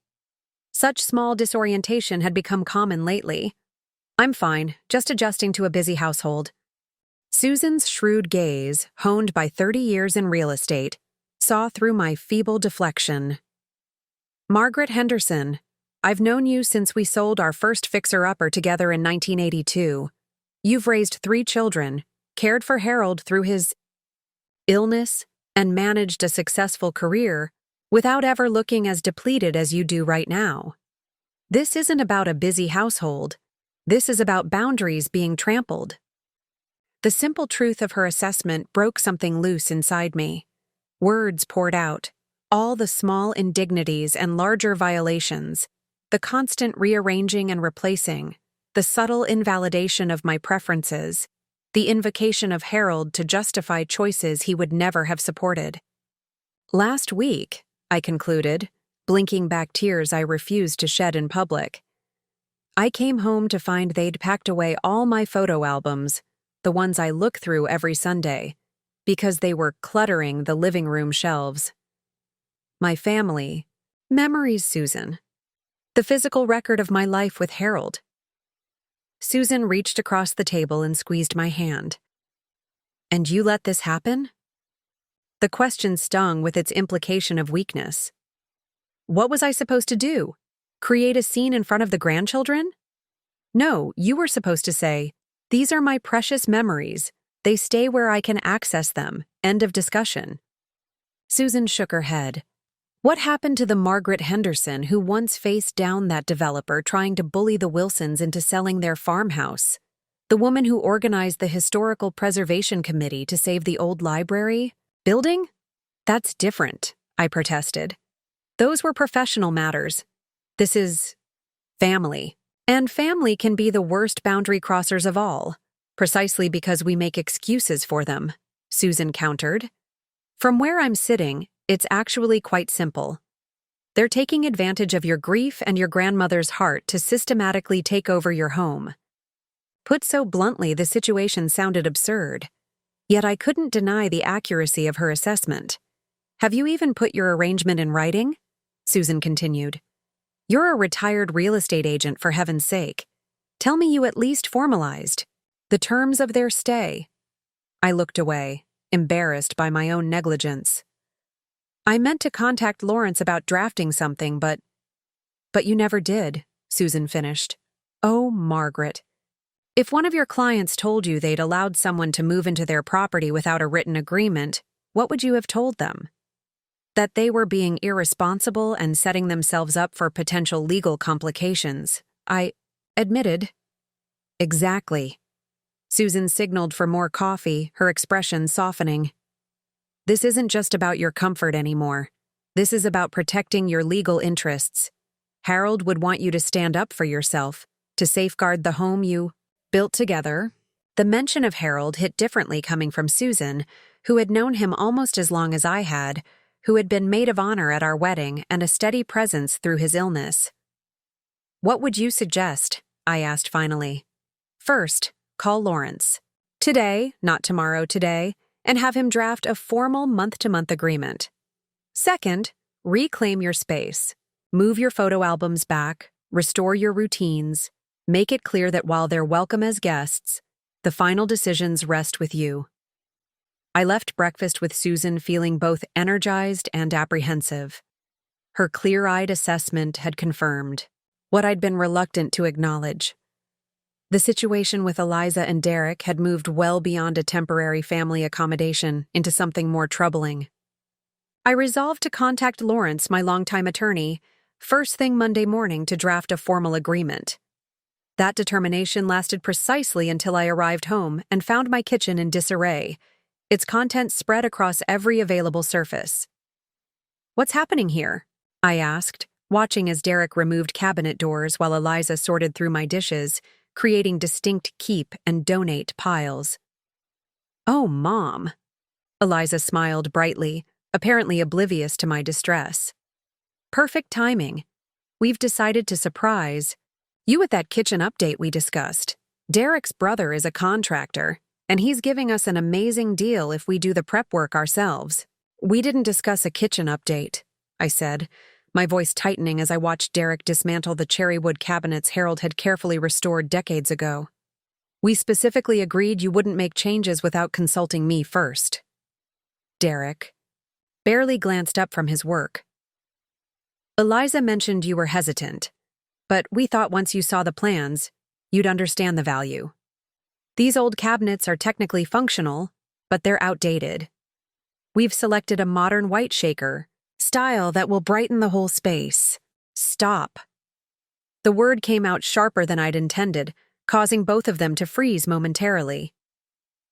Such small disorientation had become common lately. "I'm fine, just adjusting to a busy household." Susan's shrewd gaze, honed by 30 years in real estate, saw through my feeble deflection. "Margaret Henderson, I've known you since we sold our first fixer-upper together in 1982. You've raised 3 children, cared for Harold through his illness, and managed a successful career without ever looking as depleted as you do right now. This isn't about a busy household. This is about boundaries being trampled." The simple truth of her assessment broke something loose inside me. Words poured out, all the small indignities and larger violations, the constant rearranging and replacing, the subtle invalidation of my preferences, the invocation of Harold to justify choices he would never have supported. "Last week," I concluded, blinking back tears I refused to shed in public, "I came home to find they'd packed away all my photo albums, the ones I look through every Sunday, because they were cluttering the living room shelves. My family, memories, Susan. The physical record of my life with Harold." Susan reached across the table and squeezed my hand. "And you let this happen?" The question stung with its implication of weakness. What was I supposed to do? Create a scene in front of the grandchildren? No, you were supposed to say, "These are my precious memories. They stay where I can access them. End of discussion." Susan shook her head. What happened to the Margaret Henderson who once faced down that developer trying to bully the Wilsons into selling their farmhouse? The woman who organized the Historical Preservation Committee to save the old library building? That's different, I protested. Those were professional matters. This is family. And family can be the worst boundary crossers of all, precisely because we make excuses for them, Susan countered. From where I'm sitting, it's actually quite simple. They're taking advantage of your grief and your grandmother's heart to systematically take over your home. Put so bluntly, the situation sounded absurd. Yet I couldn't deny the accuracy of her assessment. Have you even put your arrangement in writing? Susan continued. You're a retired real estate agent, for heaven's sake. Tell me you at least formalized the terms of their stay. I looked away, embarrassed by my own negligence. I meant to contact Lawrence about drafting something, but you never did, Susan finished. Oh, Margaret. If one of your clients told you they'd allowed someone to move into their property without a written agreement, what would you have told them? That they were being irresponsible and setting themselves up for potential legal complications, I admitted. Exactly. Susan signaled for more coffee, her expression softening. This isn't just about your comfort anymore. This is about protecting your legal interests. Harold would want you to stand up for yourself, to safeguard the home you built together. The mention of Harold hit differently coming from Susan, who had known him almost as long as I had, who had been maid of honor at our wedding and a steady presence through his illness. What would you suggest? I asked finally. First, call Lawrence. Today, not tomorrow, today, and have him draft a formal month-to-month agreement. Second, reclaim your space. Move your photo albums back, restore your routines, make it clear that while they're welcome as guests, the final decisions rest with you. I left breakfast with Susan feeling both energized and apprehensive. Her clear-eyed assessment had confirmed what I'd been reluctant to acknowledge. The situation with Eliza and Derek had moved well beyond a temporary family accommodation into something more troubling. I resolved to contact Lawrence, my longtime attorney, first thing Monday morning to draft a formal agreement. That determination lasted precisely until I arrived home and found my kitchen in disarray, its contents spread across every available surface. What's happening here? I asked, watching as Derek removed cabinet doors while Eliza sorted through my dishes, creating distinct keep and donate piles. Oh, Mom. Eliza smiled brightly, apparently oblivious to my distress. Perfect timing. We've decided to surprise you with that kitchen update we discussed. Derek's brother is a contractor, and he's giving us an amazing deal if we do the prep work ourselves. We didn't discuss a kitchen update, I said, my voice tightening as I watched Derek dismantle the cherrywood cabinets Harold had carefully restored decades ago. We specifically agreed you wouldn't make changes without consulting me first. Derek barely glanced up from his work. Eliza mentioned you were hesitant, but we thought once you saw the plans, you'd understand the value. These old cabinets are technically functional, but they're outdated. We've selected a modern white shaker style that will brighten the whole space. Stop. The word came out sharper than I'd intended, causing both of them to freeze momentarily.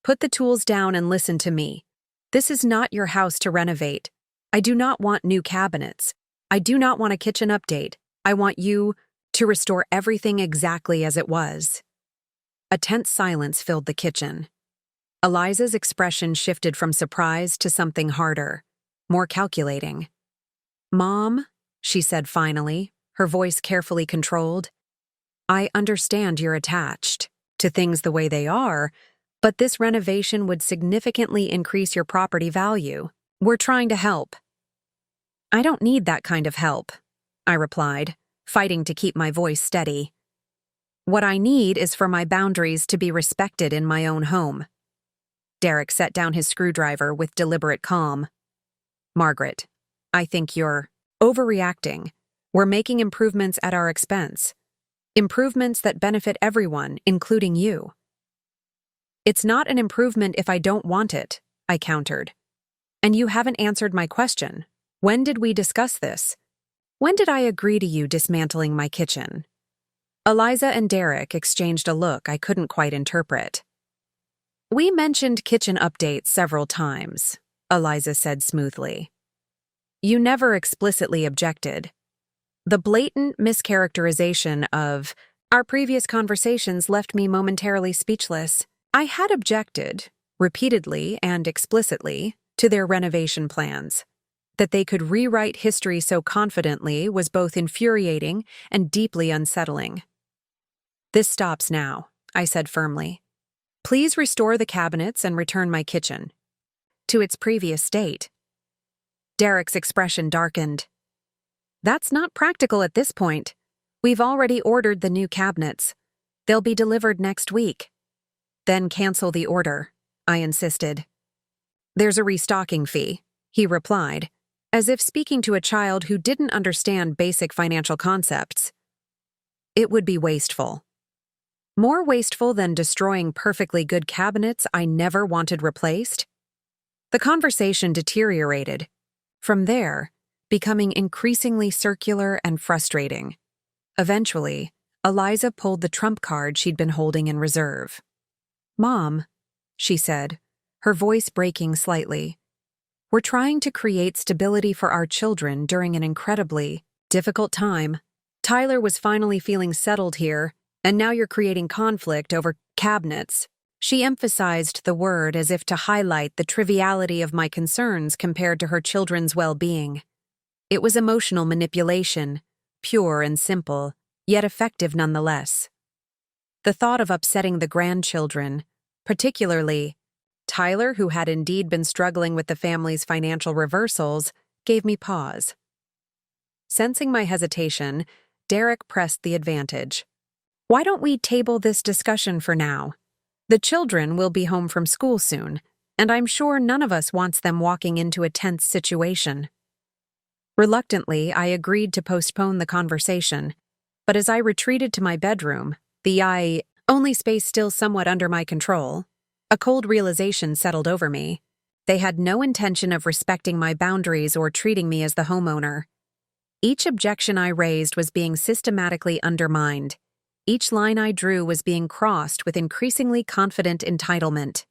Put the tools down and listen to me. This is not your house to renovate. I do not want new cabinets. I do not want a kitchen update. I want you to restore everything exactly as it was. A tense silence filled the kitchen. Eliza's expression shifted from surprise to something harder, more calculating. Mom, she said finally, her voice carefully controlled, I understand you're attached to things the way they are, but this renovation would significantly increase your property value. We're trying to help. I don't need that kind of help, I replied, fighting to keep my voice steady. What I need is for my boundaries to be respected in my own home. Derek set down his screwdriver with deliberate calm. Margaret, I think you're overreacting. We're making improvements at our expense. Improvements that benefit everyone, including you. It's not an improvement if I don't want it, I countered. And you haven't answered my question. When did we discuss this? When did I agree to you dismantling my kitchen? Eliza and Derek exchanged a look I couldn't quite interpret. We mentioned kitchen updates several times, Eliza said smoothly. You never explicitly objected. The blatant mischaracterization of our previous conversations left me momentarily speechless. I had objected, repeatedly and explicitly, to their renovation plans. That they could rewrite history so confidently was both infuriating and deeply unsettling. This stops now, I said firmly. Please restore the cabinets and return my kitchen to its previous state. Derek's expression darkened. That's not practical at this point. We've already ordered the new cabinets. They'll be delivered next week. Then cancel the order, I insisted. There's a restocking fee, he replied, as if speaking to a child who didn't understand basic financial concepts. It would be wasteful. More wasteful than destroying perfectly good cabinets I never wanted replaced? The conversation deteriorated. From there, becoming increasingly circular and frustrating. Eventually, Eliza pulled the trump card she'd been holding in reserve. Mom, she said, her voice breaking slightly, we're trying to create stability for our children during an incredibly difficult time. Tyler was finally feeling settled here, and now you're creating conflict over cabinets. She emphasized the word as if to highlight the triviality of my concerns compared to her children's well-being. It was emotional manipulation, pure and simple, yet effective nonetheless. The thought of upsetting the grandchildren, particularly Tyler, who had indeed been struggling with the family's financial reversals, gave me pause. Sensing my hesitation, Derek pressed the advantage. Why don't we table this discussion for now? The children will be home from school soon, and I'm sure none of us wants them walking into a tense situation. Reluctantly, I agreed to postpone the conversation, but as I retreated to my bedroom, the only space still somewhat under my control, a cold realization settled over me. They had no intention of respecting my boundaries or treating me as the homeowner. Each objection I raised was being systematically undermined. Each line I drew was being crossed with increasingly confident entitlement.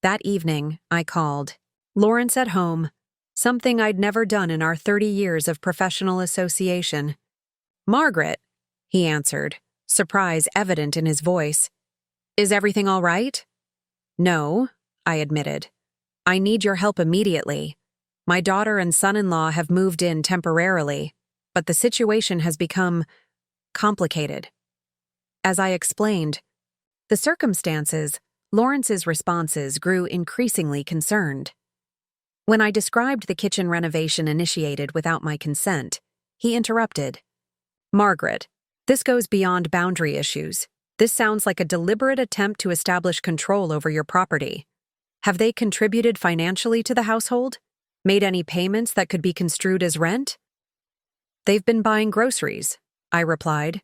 That evening, I called. Lawrence at home, something I'd never done in our 30 years of professional association. Margaret, he answered, surprise evident in his voice. Is everything all right? No, I admitted. I need your help immediately. My daughter and son-in-law have moved in temporarily, but the situation has become complicated. As I explained, the circumstances, Lawrence's responses grew increasingly concerned. When I described the kitchen renovation initiated without my consent, he interrupted. Margaret, this goes beyond boundary issues. This sounds like a deliberate attempt to establish control over your property. Have they contributed financially to the household? Made any payments that could be construed as rent? They've been buying groceries, I replied.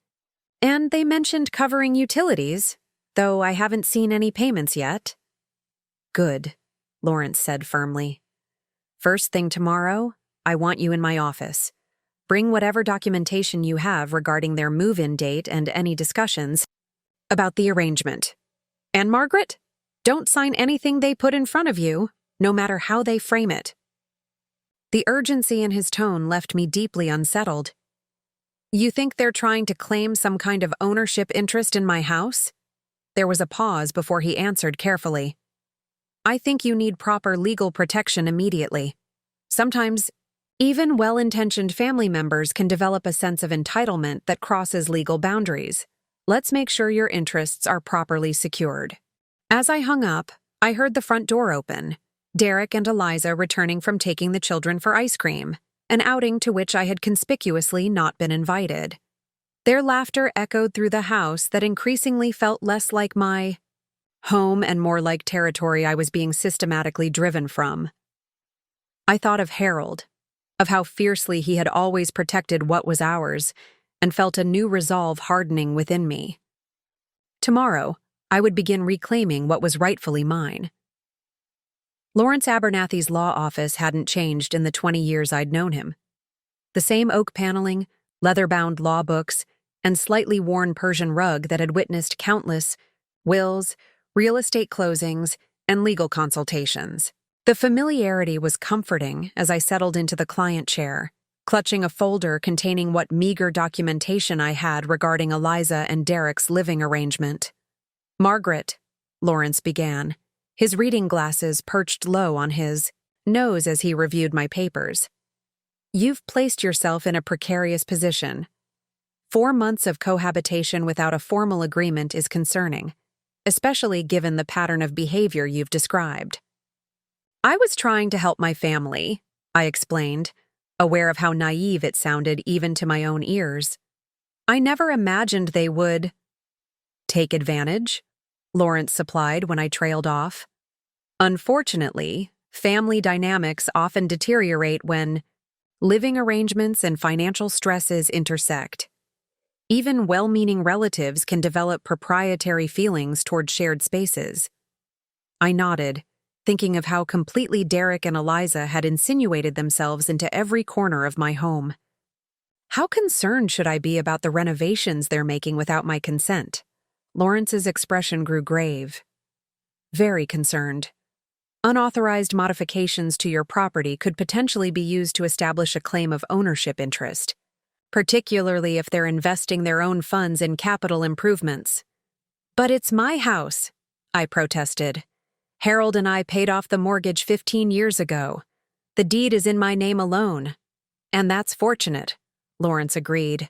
And they mentioned covering utilities, though I haven't seen any payments yet. Good, Lawrence said firmly. First thing tomorrow, I want you in my office. Bring whatever documentation you have regarding their move-in date and any discussions about the arrangement. And Margaret, don't sign anything they put in front of you, no matter how they frame it. The urgency in his tone left me deeply unsettled. You think they're trying to claim some kind of ownership interest in my house? There was a pause before he answered carefully. I think you need proper legal protection immediately. Sometimes, even well-intentioned family members can develop a sense of entitlement that crosses legal boundaries. Let's make sure your interests are properly secured. As I hung up, I heard the front door open, Derek and Eliza returning from taking the children for ice cream, an outing to which I had conspicuously not been invited. Their laughter echoed through the house that increasingly felt less like my home and more like territory I was being systematically driven from. I thought of Harold, of how fiercely he had always protected what was ours, and felt a new resolve hardening within me. Tomorrow, I would begin reclaiming what was rightfully mine. Lawrence Abernathy's law office hadn't changed in the 20 years I'd known him. The same oak paneling, leather-bound law books, and slightly worn Persian rug that had witnessed countless wills, real estate closings, and legal consultations. The familiarity was comforting as I settled into the client chair, clutching a folder containing what meager documentation I had regarding Eliza and Derek's living arrangement. "Margaret," Lawrence began, his reading glasses perched low on his nose as he reviewed my papers. "You've placed yourself in a precarious position. 4 months of cohabitation without a formal agreement is concerning, especially given the pattern of behavior you've described." "I was trying to help my family," I explained, aware of how naive it sounded even to my own ears. "I never imagined they would—" "Take advantage," Lawrence supplied when I trailed off. "Unfortunately, family dynamics often deteriorate when living arrangements and financial stresses intersect. Even well-meaning relatives can develop proprietary feelings toward shared spaces." I nodded, thinking of how completely Derek and Eliza had insinuated themselves into every corner of my home. How concerned should I be about the renovations they're making without my consent? Lawrence's expression grew grave. "Very concerned. Unauthorized modifications to your property could potentially be used to establish a claim of ownership interest, particularly if they're investing their own funds in capital improvements." "But it's my house," I protested. "Harold and I paid off the mortgage 15 years ago. The deed is in my name alone." "And that's fortunate," Lawrence agreed.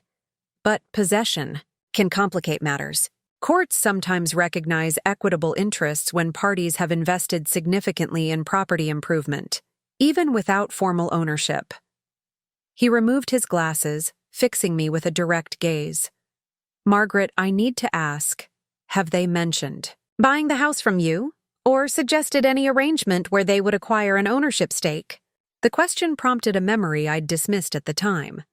"But possession can complicate matters. Courts sometimes recognize equitable interests when parties have invested significantly in property improvement, even without formal ownership." He removed his glasses, fixing me with a direct gaze. "Margaret, I need to ask, have they mentioned buying the house from you, or suggested any arrangement where they would acquire an ownership stake?" The question prompted a memory I'd dismissed at the time.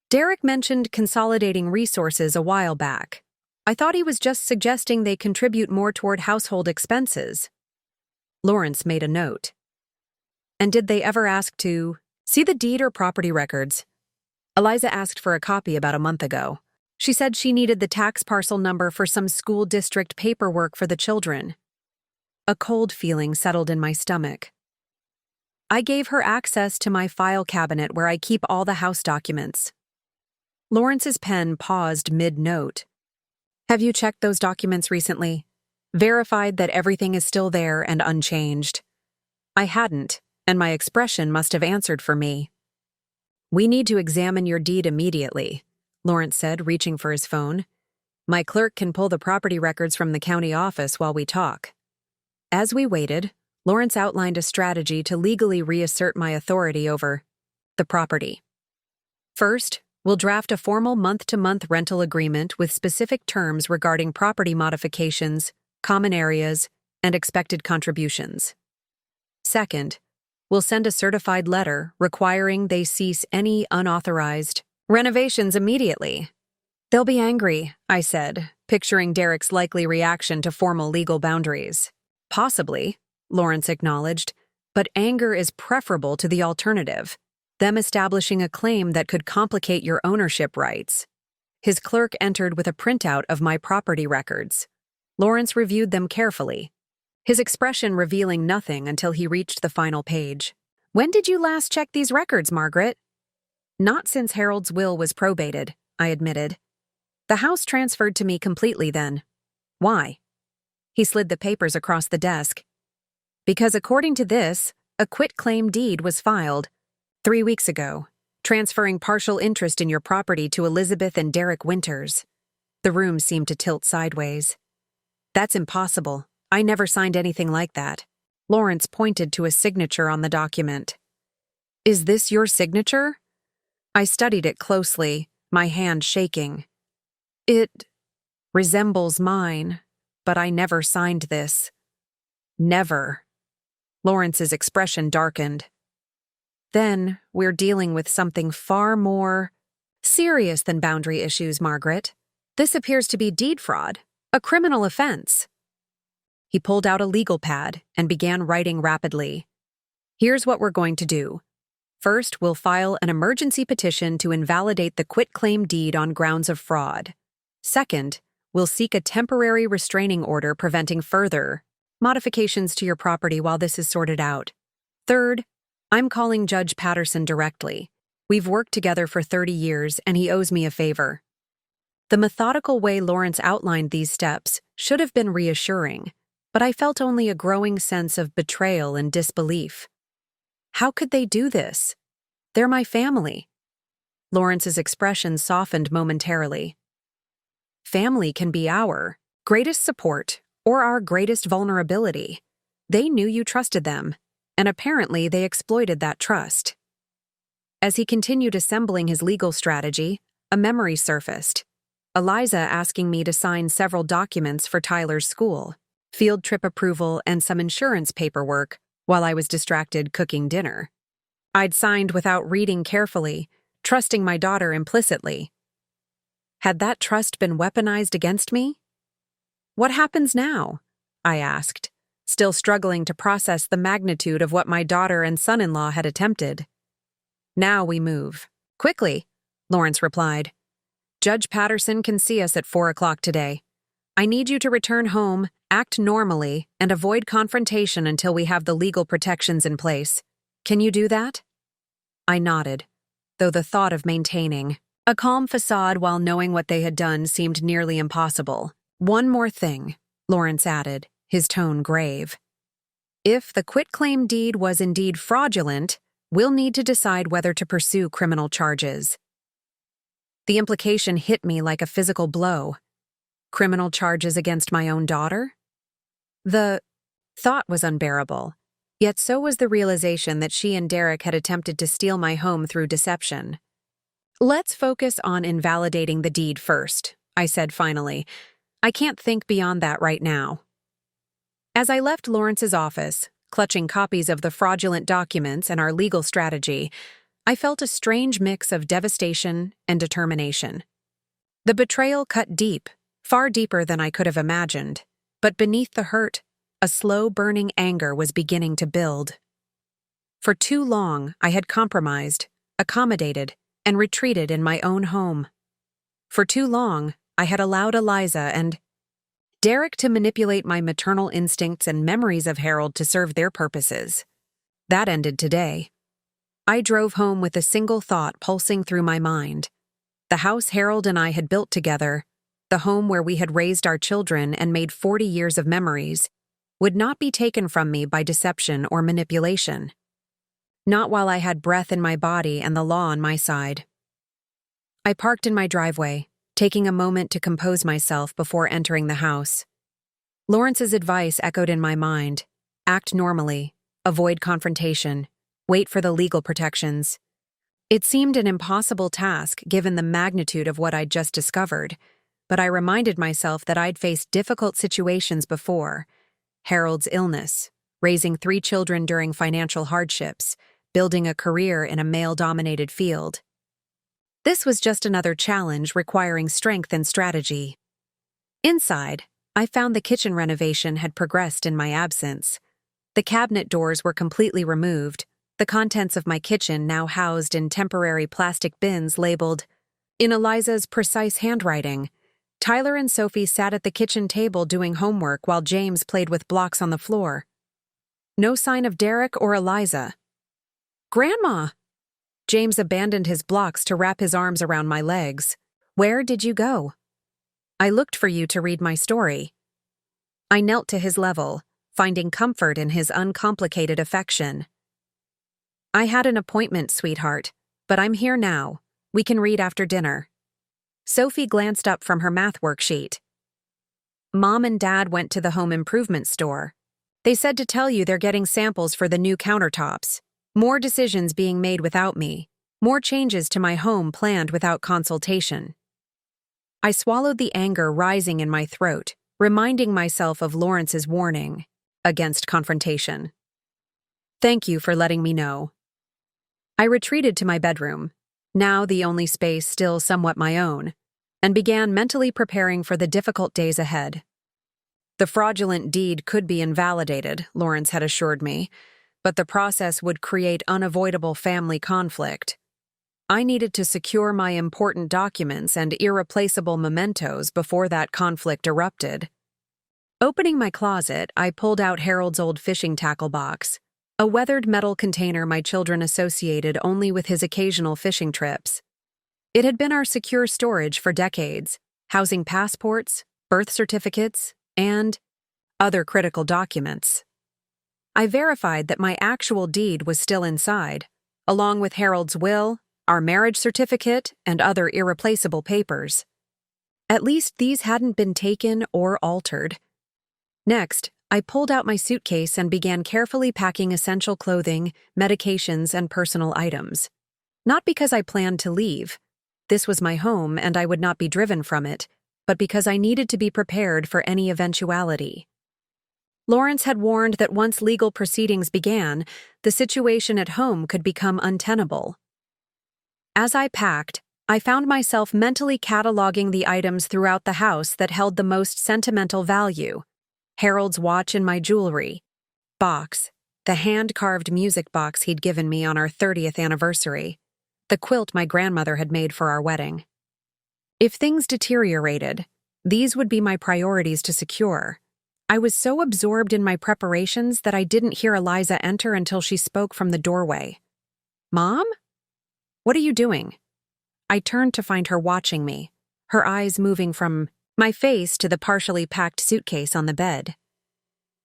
Derek mentioned consolidating resources a while back. I thought he was just suggesting they contribute more toward household expenses. Lawrence made a note. "And did they ever ask to see the deed or property records?" "Eliza asked for a copy about a month ago. She said she needed the tax parcel number for some school district paperwork for the children." A cold feeling settled in my stomach. "I gave her access to my file cabinet where I keep all the house documents." Lawrence's pen paused mid-note. "Have you checked those documents recently? Verified that everything is still there and unchanged?" I hadn't, and my expression must have answered for me. "We need to examine your deed immediately," Lawrence said, reaching for his phone. "My clerk can pull the property records from the county office while we talk." As we waited, Lawrence outlined a strategy to legally reassert my authority over the property. "First, we'll draft a formal month-to-month rental agreement with specific terms regarding property modifications, common areas, and expected contributions. Second, we'll send a certified letter requiring they cease any unauthorized renovations immediately." "They'll be angry," I said, picturing Derek's likely reaction to formal legal boundaries. "Possibly," Lawrence acknowledged, "but anger is preferable to the alternative, them establishing a claim that could complicate your ownership rights." His clerk entered with a printout of my property records. Lawrence reviewed them carefully, his expression revealing nothing until he reached the final page. "When did you last check these records, Margaret?" "Not since Harold's will was probated," I admitted. "The house transferred to me completely then." "Why?" He slid the papers across the desk. "Because according to this, a quitclaim deed was filed 3 weeks ago, transferring partial interest in your property to Elizabeth and Derek Winters." The room seemed to tilt sideways. "That's impossible. I never signed anything like that." Lawrence pointed to a signature on the document. "Is this your signature?" I studied it closely, my hand shaking. "It resembles mine, but I never signed this." "Never." Lawrence's expression darkened. "Then we're dealing with something far more serious than boundary issues, Margaret. This appears to be deed fraud, a criminal offense." He pulled out a legal pad and began writing rapidly. Here's what we're going to do. First, we'll file an emergency petition to invalidate the quitclaim deed on grounds of fraud. Second, we'll seek a temporary restraining order preventing further modifications to your property while this is sorted out. Third, I'm calling Judge Patterson directly. We've worked together for 30 years, and he owes me a favor. The methodical way Lawrence outlined these steps should have been reassuring, but I felt only a growing sense of betrayal and disbelief. How could they do this? They're my family. Lawrence's expression softened momentarily. Family can be our greatest support or our greatest vulnerability. They knew you trusted them, and apparently they exploited that trust. As he continued assembling his legal strategy, a memory surfaced. Eliza asking me to sign several documents for Tyler's school, field trip approval, and some insurance paperwork while I was distracted cooking dinner. I'd signed without reading carefully, trusting my daughter implicitly. Had that trust been weaponized against me? What happens now? I asked, still struggling to process the magnitude of what my daughter and son-in-law had attempted. Now we move. Quickly, Lawrence replied. Judge Patterson can see us at 4 o'clock today. I need you to return home, act normally, and avoid confrontation until we have the legal protections in place. Can you do that? I nodded, though the thought of maintaining a calm facade while knowing what they had done seemed nearly impossible. One more thing, Lawrence added, his tone grave. If the quitclaim deed was indeed fraudulent, we'll need to decide whether to pursue criminal charges. The implication hit me like a physical blow. Criminal charges against my own daughter? The thought was unbearable, yet so was the realization that she and Derek had attempted to steal my home through deception. Let's focus on invalidating the deed first, I said finally. I can't think beyond that right now. As I left Lawrence's office, clutching copies of the fraudulent documents and our legal strategy, I felt a strange mix of devastation and determination. The betrayal cut deep, far deeper than I could have imagined, but beneath the hurt, a slow-burning anger was beginning to build. For too long, I had compromised, accommodated, and retreated in my own home. For too long, I had allowed Eliza and Derek to manipulate my maternal instincts and memories of Harold to serve their purposes. That ended today. I drove home with a single thought pulsing through my mind. The house Harold and I had built together, the home where we had raised our children and made 40 years of memories, would not be taken from me by deception or manipulation. Not while I had breath in my body and the law on my side. I parked in my driveway, taking a moment to compose myself before entering the house. Lawrence's advice echoed in my mind. Act normally, avoid confrontation, wait for the legal protections. It seemed an impossible task given the magnitude of what I'd just discovered, but I reminded myself that I'd faced difficult situations before. Harold's illness, raising 3 children during financial hardships, building a career in a male-dominated field. This was just another challenge requiring strength and strategy. Inside, I found the kitchen renovation had progressed in my absence. The cabinet doors were completely removed, the contents of my kitchen now housed in temporary plastic bins labeled, in Eliza's precise handwriting. Tyler and Sophie sat at the kitchen table doing homework while James played with blocks on the floor. No sign of Derek or Eliza. Grandma! James abandoned his blocks to wrap his arms around my legs. Where did you go? I looked for you to read my story. I knelt to his level, finding comfort in his uncomplicated affection. I had an appointment, sweetheart, but I'm here now. We can read after dinner. Sophie glanced up from her math worksheet. Mom and Dad went to the home improvement store. They said to tell you they're getting samples for the new countertops. More decisions being made without me. More changes to my home planned without consultation. I swallowed the anger rising in my throat, reminding myself of Lawrence's warning against confrontation. Thank you for letting me know. I retreated to my bedroom, now the only space still somewhat my own, and began mentally preparing for the difficult days ahead. The fraudulent deed could be invalidated, Lawrence had assured me, but the process would create unavoidable family conflict. I needed to secure my important documents and irreplaceable mementos before that conflict erupted. Opening my closet, I pulled out Harold's old fishing tackle box, a weathered metal container my children associated only with his occasional fishing trips. It had been our secure storage for decades, housing passports, birth certificates, and other critical documents. I verified that my actual deed was still inside, along with Harold's will, our marriage certificate, and other irreplaceable papers. At least these hadn't been taken or altered. Next, I pulled out my suitcase and began carefully packing essential clothing, medications, and personal items. Not because I planned to leave. This was my home and I would not be driven from it, but because I needed to be prepared for any eventuality. Lawrence had warned that once legal proceedings began, the situation at home could become untenable. As I packed, I found myself mentally cataloging the items throughout the house that held the most sentimental value. Harold's watch and my jewelry, box, the hand-carved music box he'd given me on our 30th anniversary, the quilt my grandmother had made for our wedding. If things deteriorated, these would be my priorities to secure. I was so absorbed in my preparations that I didn't hear Eliza enter until she spoke from the doorway. "Mom? What are you doing?" I turned to find her watching me, her eyes moving from my face to the partially packed suitcase on the bed.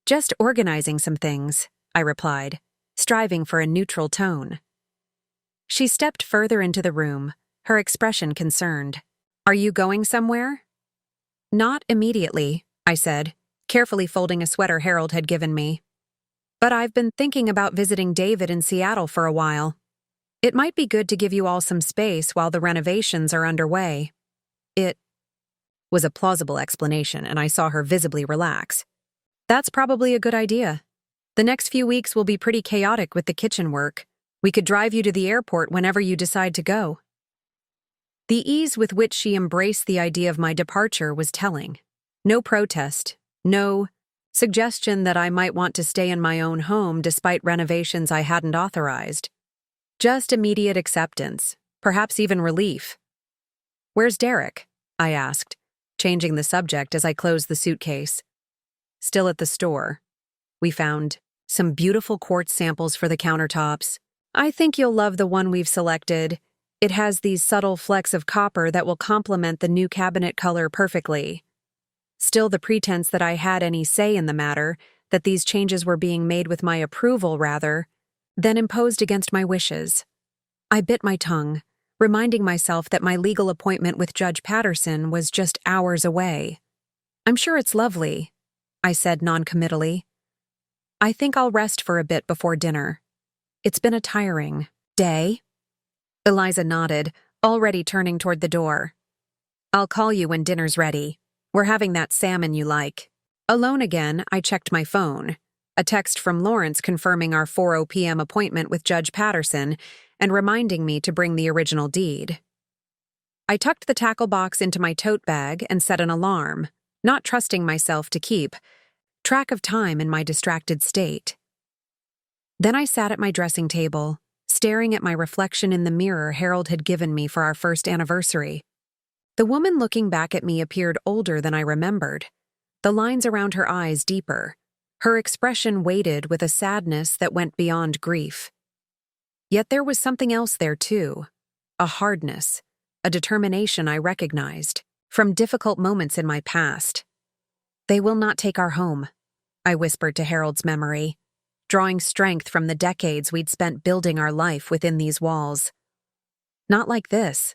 "Just organizing some things," I replied, striving for a neutral tone. She stepped further into the room, her expression concerned. "Are you going somewhere?" "Not immediately," I said, carefully folding a sweater Harold had given me. "But I've been thinking about visiting David in Seattle for a while. It might be good to give you all some space while the renovations are underway." It was a plausible explanation, and I saw her visibly relax. "That's probably a good idea. The next few weeks will be pretty chaotic with the kitchen work. We could drive you to the airport whenever you decide to go." The ease with which she embraced the idea of my departure was telling. No protest, no suggestion that I might want to stay in my own home despite renovations I hadn't authorized. Just immediate acceptance, perhaps even relief. "Where's Derek?" I asked, changing the subject as I closed the suitcase. "Still at the store. We found some beautiful quartz samples for the countertops. I think you'll love the one we've selected. It has these subtle flecks of copper that will complement the new cabinet color perfectly." Still the pretense that I had any say in the matter, that these changes were being made with my approval rather, than imposed against my wishes. I bit my tongue, reminding myself that my legal appointment with Judge Patterson was just hours away. "I'm sure it's lovely," I said noncommittally. "I think I'll rest for a bit before dinner. It's been a tiring day." Eliza nodded, already turning toward the door. "I'll call you when dinner's ready. We're having that salmon you like." Alone again, I checked my phone. A text from Lawrence confirming our 4:00 p.m. appointment with Judge Patterson and reminding me to bring the original deed. I tucked the tackle box into my tote bag and set an alarm, not trusting myself to keep track of time in my distracted state. Then I sat at my dressing table, staring at my reflection in the mirror Harold had given me for our first anniversary. The woman looking back at me appeared older than I remembered, the lines around her eyes deeper, her expression weighted with a sadness that went beyond grief. Yet there was something else there too, a hardness, a determination I recognized from difficult moments in my past. "They will not take our home," I whispered to Harold's memory, drawing strength from the decades we'd spent building our life within these walls. "Not like this.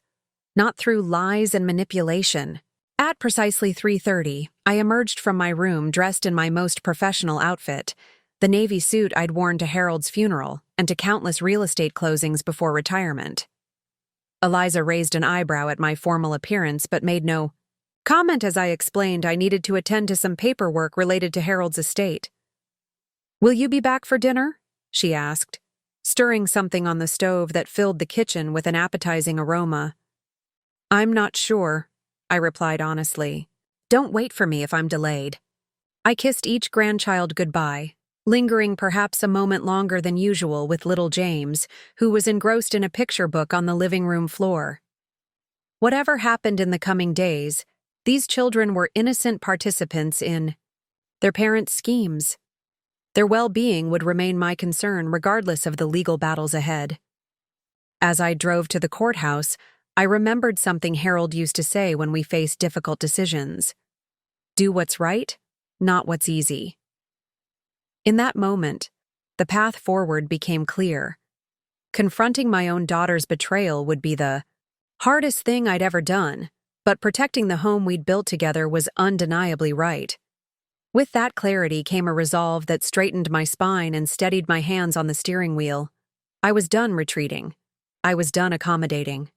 Not through lies and manipulation." At precisely 3:30, I emerged from my room dressed in my most professional outfit, the navy suit I'd worn to Harold's funeral and to countless real estate closings before retirement. Eliza raised an eyebrow at my formal appearance but made no comment as I explained I needed to attend to some paperwork related to Harold's estate. "Will you be back for dinner?" she asked, stirring something on the stove that filled the kitchen with an appetizing aroma. "I'm not sure," I replied honestly. "Don't wait for me if I'm delayed." I kissed each grandchild goodbye, lingering perhaps a moment longer than usual with little James, who was engrossed in a picture book on the living room floor. Whatever happened in the coming days, these children were innocent participants in their parents' schemes. Their well-being would remain my concern regardless of the legal battles ahead. As I drove to the courthouse, I remembered something Harold used to say when we faced difficult decisions. Do what's right, not what's easy. In that moment, the path forward became clear. Confronting my own daughter's betrayal would be the hardest thing I'd ever done, but protecting the home we'd built together was undeniably right. With that clarity came a resolve that straightened my spine and steadied my hands on the steering wheel. I was done retreating. I was done accommodating.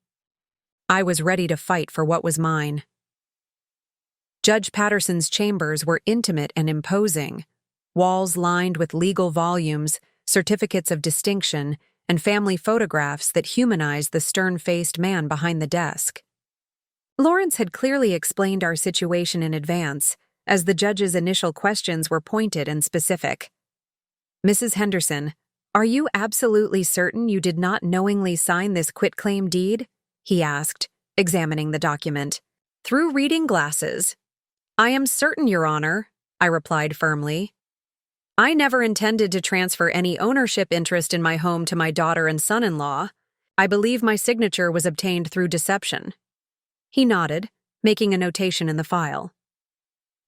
I was ready to fight for what was mine. Judge Patterson's chambers were intimate and imposing, walls lined with legal volumes, certificates of distinction, and family photographs that humanized the stern-faced man behind the desk. Lawrence had clearly explained our situation in advance, as the judge's initial questions were pointed and specific. Mrs. Henderson, are you absolutely certain you did not knowingly sign this quitclaim deed? He asked, examining the document. Through reading glasses. I am certain, Your Honor, I replied firmly. I never intended to transfer any ownership interest in my home to my daughter and son-in-law. I believe my signature was obtained through deception. He nodded, making a notation in the file.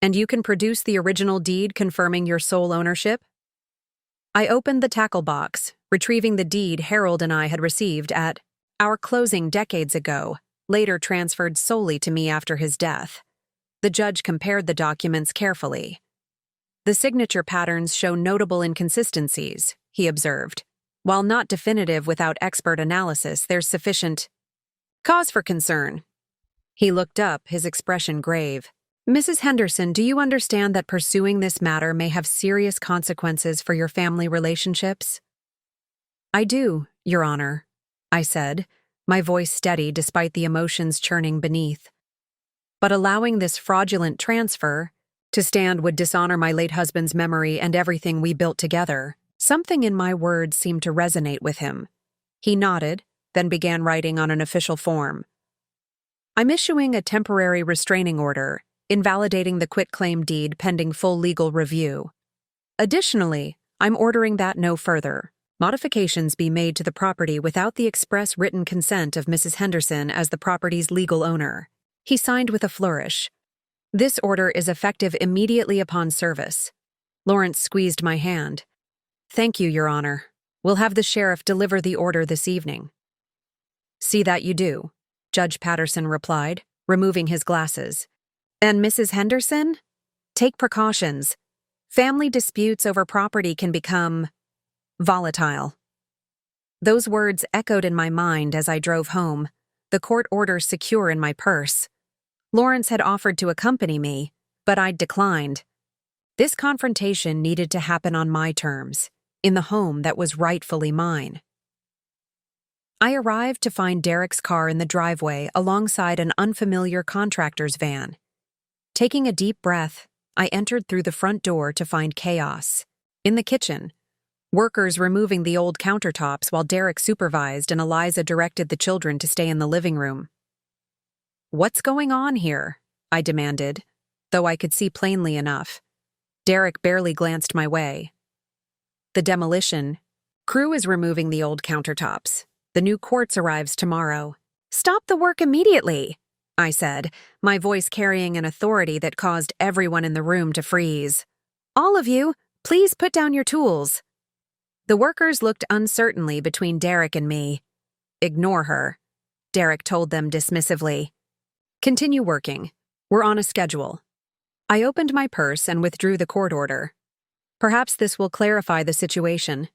And you can produce the original deed confirming your sole ownership? I opened the tackle box, retrieving the deed Harold and I had received at our closing decades ago, later transferred solely to me after his death. The judge compared the documents carefully. The signature patterns show notable inconsistencies, he observed. While not definitive without expert analysis, there's sufficient cause for concern. He looked up, his expression grave. Mrs. Henderson, do you understand that pursuing this matter may have serious consequences for your family relationships? I do, Your Honor, I said, my voice steady despite the emotions churning beneath. But allowing this fraudulent transfer to stand would dishonor my late husband's memory and everything we built together. Something in my words seemed to resonate with him. He nodded, then began writing on an official form. I'm issuing a temporary restraining order, invalidating the quitclaim deed pending full legal review. Additionally, I'm ordering that no further modifications be made to the property without the express written consent of Mrs. Henderson as the property's legal owner. He signed with a flourish. This order is effective immediately upon service. Lawrence squeezed my hand. Thank you, Your Honor. We'll have the sheriff deliver the order this evening. See that you do, Judge Patterson replied, removing his glasses. And Mrs. Henderson? Take precautions. Family disputes over property can become volatile. Those words echoed in my mind as I drove home, the court order secure in my purse. Lawrence had offered to accompany me, but I'd declined. This confrontation needed to happen on my terms, in the home that was rightfully mine. I arrived to find Derek's car in the driveway alongside an unfamiliar contractor's van. Taking a deep breath, I entered through the front door to find chaos. In the kitchen, workers removing the old countertops while Derek supervised and Eliza directed the children to stay in the living room. What's going on here? I demanded, though I could see plainly enough. Derek barely glanced my way. The demolition crew is removing the old countertops. The new quartz arrives tomorrow. Stop the work immediately, I said, my voice carrying an authority that caused everyone in the room to freeze. All of you, please put down your tools. The workers looked uncertainly between Derek and me. Ignore her, Derek told them dismissively. Continue working. We're on a schedule. I opened my purse and withdrew the court order. Perhaps this will clarify the situation.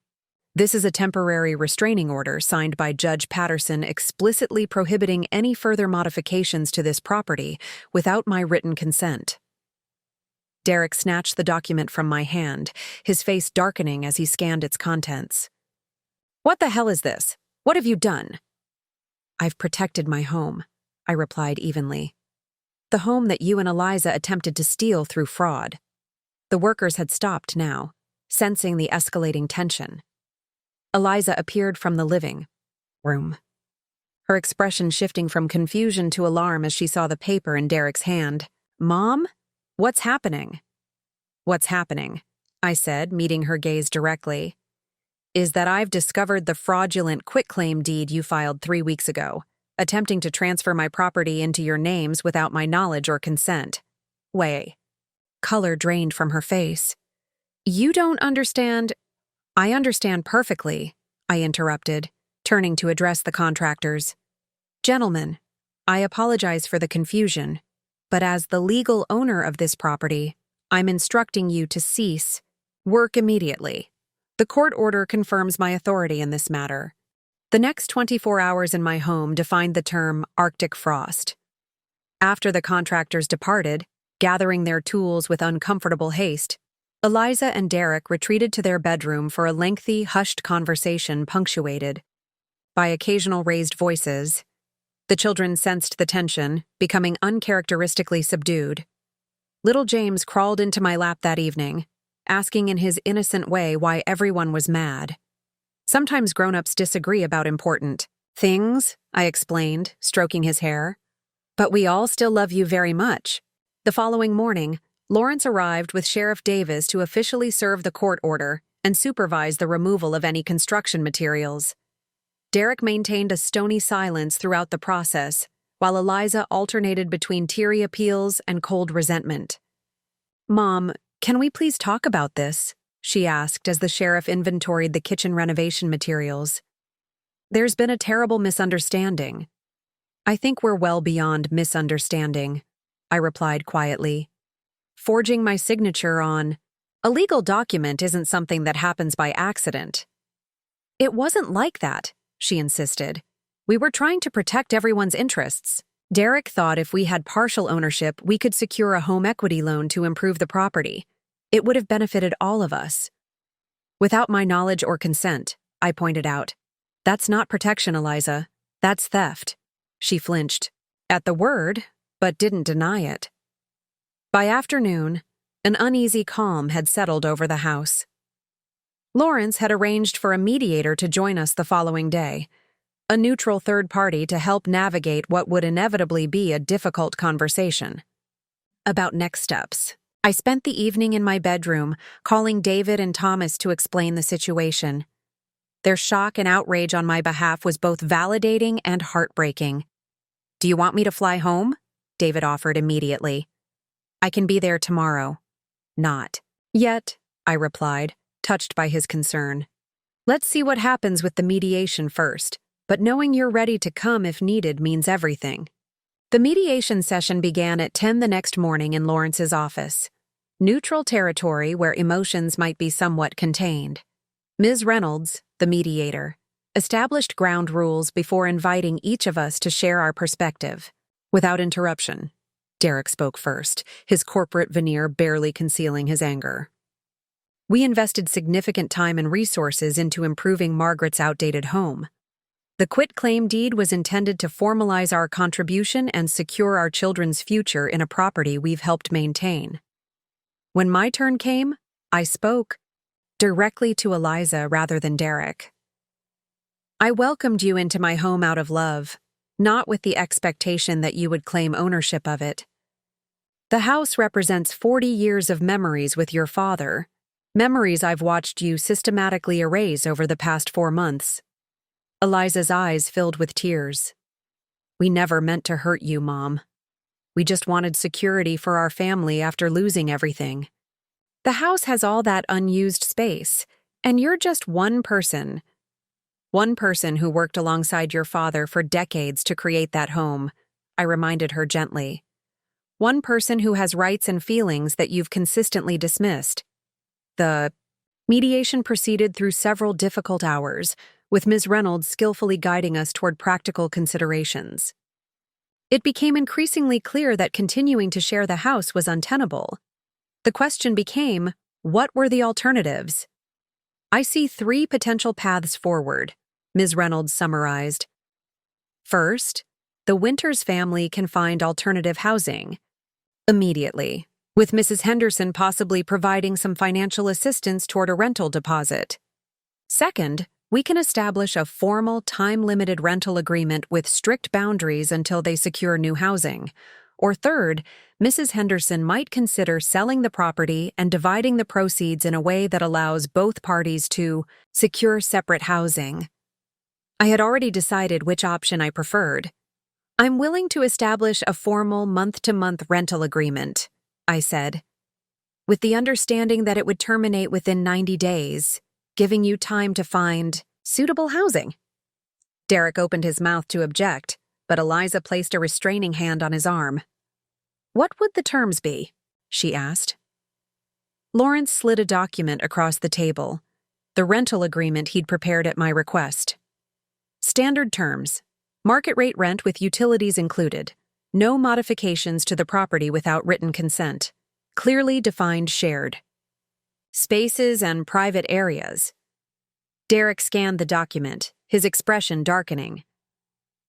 This is a temporary restraining order signed by Judge Patterson explicitly prohibiting any further modifications to this property without my written consent. Derek snatched the document from my hand, his face darkening as he scanned its contents. What the hell is this? What have you done? I've protected my home, I replied evenly. The home that you and Eliza attempted to steal through fraud. The workers had stopped now, sensing the escalating tension. Eliza appeared from the living room, her expression shifting from confusion to alarm as she saw the paper in Derek's hand. "Mom? What's happening?" "What's happening?" I said, meeting her gaze directly. "Is that I've discovered the fraudulent quitclaim deed you filed 3 weeks ago, attempting to transfer my property into your names without my knowledge or consent." Way. Color drained from her face. "You don't understand." "I understand perfectly," I interrupted, turning to address the contractors. "Gentlemen, I apologize for the confusion, but as the legal owner of this property, I'm instructing you to cease work immediately. The court order confirms my authority in this matter." The next 24 hours in my home defined the term Arctic frost. After the contractors departed, gathering their tools with uncomfortable haste, Eliza and Derek retreated to their bedroom for a lengthy, hushed conversation punctuated by occasional raised voices. The children sensed the tension, becoming uncharacteristically subdued. Little James crawled into my lap that evening, asking in his innocent way why everyone was mad. "Sometimes grown-ups disagree about important things," I explained, stroking his hair. "But we all still love you very much." The following morning, Lawrence arrived with Sheriff Davis to officially serve the court order and supervise the removal of any construction materials. Derek maintained a stony silence throughout the process, while Eliza alternated between teary appeals and cold resentment. "Mom, can we please talk about this?" she asked as the sheriff inventoried the kitchen renovation materials. "There's been a terrible misunderstanding." "I think we're well beyond misunderstanding," I replied quietly. "Forging my signature on a legal document isn't something that happens by accident." "It wasn't like that," she insisted. "We were trying to protect everyone's interests. Derek thought if we had partial ownership, we could secure a home equity loan to improve the property. It would have benefited all of us." "Without my knowledge or consent," I pointed out. "That's not protection, Eliza. That's theft." She flinched at the word, but didn't deny it. By afternoon, an uneasy calm had settled over the house. Lawrence had arranged for a mediator to join us the following day, a neutral third party to help navigate what would inevitably be a difficult conversation. About next steps, I spent the evening in my bedroom, calling David and Thomas to explain the situation. Their shock and outrage on my behalf was both validating and heartbreaking. "Do you want me to fly home?" David offered immediately. "I can be there tomorrow." "Not yet," I replied, touched by his concern. "Let's see what happens with the mediation first, but knowing you're ready to come if needed means everything." The mediation session began at 10 the next morning in Lawrence's office. Neutral territory where emotions might be somewhat contained. Ms. Reynolds, the mediator, established ground rules before inviting each of us to share our perspective. Without interruption, Derek spoke first, his corporate veneer barely concealing his anger. "We invested significant time and resources into improving Margaret's outdated home. The quitclaim deed was intended to formalize our contribution and secure our children's future in a property we've helped maintain. When my turn came, I spoke directly to Eliza rather than Derek. I welcomed you into my home out of love, not with the expectation that you would claim ownership of it. The house represents 40 years of memories with your father, memories I've watched you systematically erase over the past 4 months." Eliza's eyes filled with tears. "We never meant to hurt you, Mom. We just wanted security for our family after losing everything. The house has all that unused space, and you're just one person who worked alongside your father for decades to create that home," I reminded her gently. "One person who has rights and feelings that you've consistently dismissed." The mediation proceeded through several difficult hours, with Ms. Reynolds skillfully guiding us toward practical considerations. It became increasingly clear that continuing to share the house was untenable. The question became, what were the alternatives? "I see 3 potential paths forward," Ms. Reynolds summarized. "First, the Winters family can find alternative housing immediately. with Mrs. Henderson possibly providing some financial assistance toward a rental deposit. Second, we can establish a formal, time-limited rental agreement with strict boundaries until they secure new housing. Or third, Mrs. Henderson might consider selling the property and dividing the proceeds in a way that allows both parties to secure separate housing. I had already decided which option I preferred. "I'm willing to establish a formal month-to-month rental agreement," I said, "with the understanding that it would terminate within 90 days, giving you time to find suitable housing." Derek opened his mouth to object, but Eliza placed a restraining hand on his arm. "What would the terms be?" she asked. Lawrence slid a document across the table, the rental agreement he'd prepared at my request. Standard terms: market rate rent with utilities included, no modifications to the property without written consent, clearly defined shared spaces and private areas. Derek scanned the document, his expression darkening.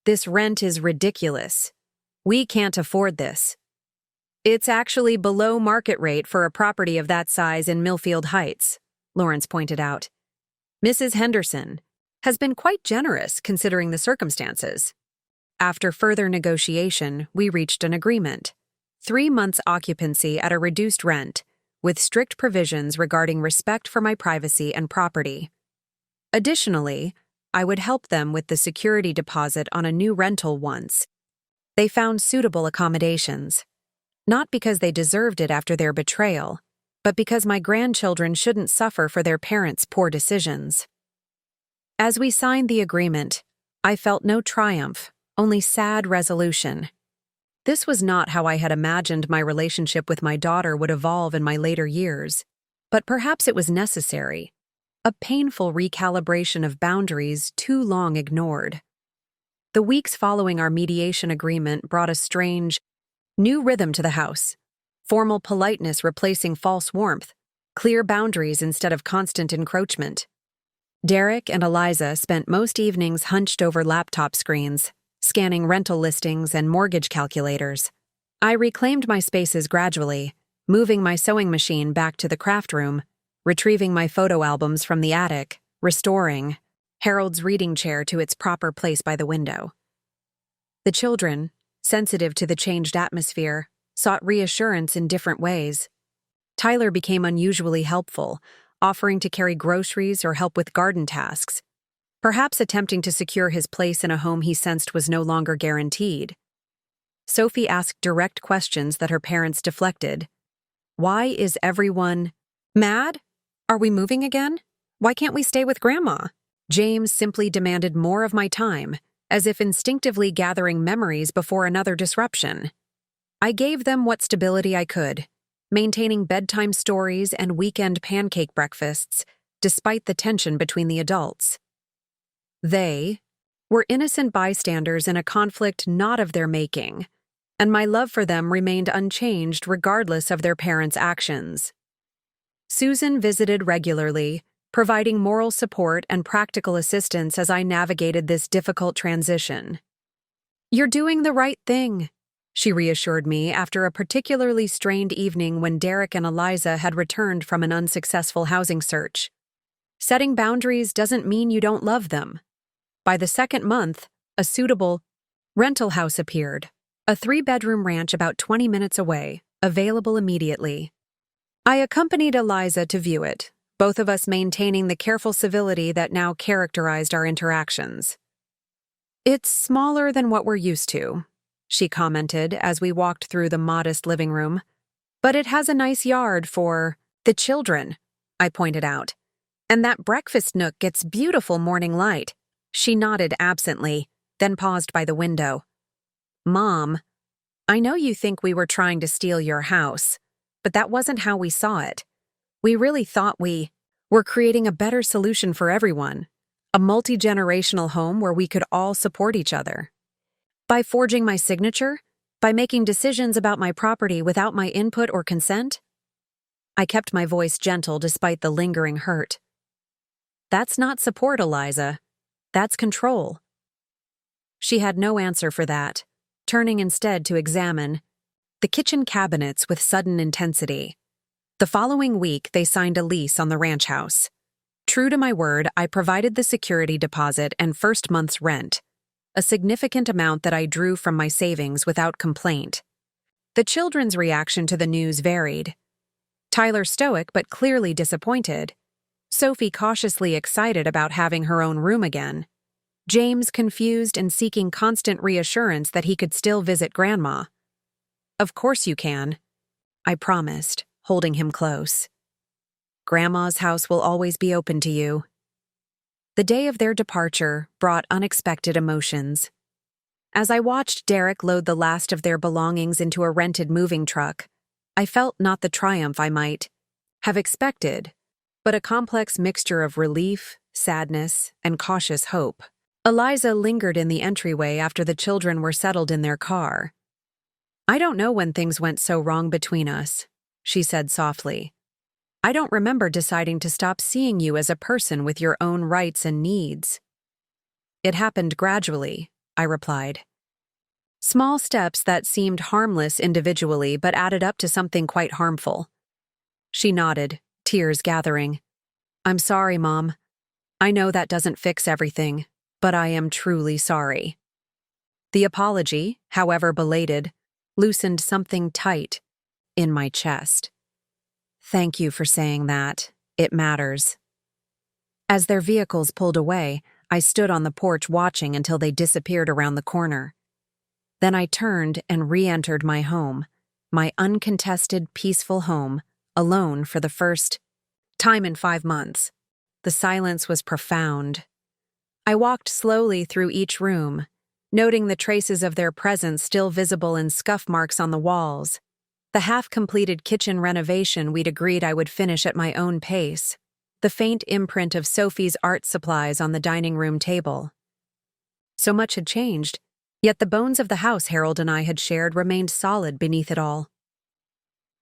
"This rent is ridiculous. We can't afford this." "It's actually below market rate for a property of that size in Millfield Heights," Lawrence pointed out. "Mrs. Henderson has been quite generous considering the circumstances." After further negotiation, we reached an agreement. 3 months occupancy at a reduced rent, with strict provisions regarding respect for my privacy and property. Additionally, I would help them with the security deposit on a new rental once they found suitable accommodations. Not because they deserved it after their betrayal, but because my grandchildren shouldn't suffer for their parents' poor decisions. As we signed the agreement, I felt no triumph, only sad resolution. This was not how I had imagined my relationship with my daughter would evolve in my later years, but perhaps it was necessary, a painful recalibration of boundaries too long ignored. The weeks following our mediation agreement brought a strange, new rhythm to the house, formal politeness replacing false warmth, clear boundaries instead of constant encroachment. Derek and Eliza spent most evenings hunched over laptop screens, scanning rental listings and mortgage calculators. I reclaimed my spaces gradually, moving my sewing machine back to the craft room, retrieving my photo albums from the attic, restoring Harold's reading chair to its proper place by the window. The children, sensitive to the changed atmosphere, sought reassurance in different ways. Tyler became unusually helpful, offering to carry groceries or help with garden tasks, perhaps attempting to secure his place in a home he sensed was no longer guaranteed. Sophie asked direct questions that her parents deflected. "Why is everyone mad? Are we moving again? Why can't we stay with Grandma?" James simply demanded more of my time, as if instinctively gathering memories before another disruption. I gave them what stability I could, maintaining bedtime stories and weekend pancake breakfasts, despite the tension between the adults. They were innocent bystanders in a conflict not of their making, and my love for them remained unchanged regardless of their parents' actions. Susan visited regularly, providing moral support and practical assistance as I navigated this difficult transition. "You're doing the right thing," she reassured me after a particularly strained evening when Derek and Eliza had returned from an unsuccessful housing search. "Setting boundaries doesn't mean you don't love them." By the second month, a suitable rental house appeared, a 3-bedroom ranch about 20 minutes away, available immediately. I accompanied Eliza to view it, both of us maintaining the careful civility that now characterized our interactions. "It's smaller than what we're used to," she commented as we walked through the modest living room. "But it has a nice yard for the children," I pointed out. "And that breakfast nook gets beautiful morning light." She nodded absently, then paused by the window. "Mom, I know you think we were trying to steal your house, but that wasn't how we saw it. We really thought we were creating a better solution for everyone, a multi-generational home where we could all support each other. By forging my signature, by making decisions about my property without my input or consent." I kept my voice gentle despite the lingering hurt. "That's not support, Eliza. That's control." She had no answer for that, turning instead to examine the kitchen cabinets with sudden intensity. The following week, they signed a lease on the ranch house. True to my word, I provided the security deposit and first month's rent, a significant amount that I drew from my savings without complaint. The children's reaction to the news varied. Tyler stoic but clearly disappointed. Sophie cautiously excited about having her own room again. James confused and seeking constant reassurance that he could still visit Grandma. "Of course you can," I promised, holding him close. "Grandma's house will always be open to you." The day of their departure brought unexpected emotions. As I watched Derek load the last of their belongings into a rented moving truck, I felt not the triumph I might have expected, but a complex mixture of relief, sadness, and cautious hope. Eliza lingered in the entryway after the children were settled in their car. "I don't know when things went so wrong between us," she said softly. "I don't remember deciding to stop seeing you as a person with your own rights and needs." "It happened gradually," I replied. "Small steps that seemed harmless individually but added up to something quite harmful." She nodded, tears gathering. "I'm sorry, Mom. I know that doesn't fix everything, but I am truly sorry." The apology, however belated, loosened something tight in my chest. "Thank you for saying that. It matters." As their vehicles pulled away, I stood on the porch watching until they disappeared around the corner. Then I turned and re-entered my home, my uncontested, peaceful home, alone for the first time in 5 months. The silence was profound. I walked slowly through each room, noting the traces of their presence still visible in scuff marks on the walls, the half-completed kitchen renovation we'd agreed I would finish at my own pace, the faint imprint of Sophie's art supplies on the dining room table. So much had changed, yet the bones of the house Harold and I had shared remained solid beneath it all.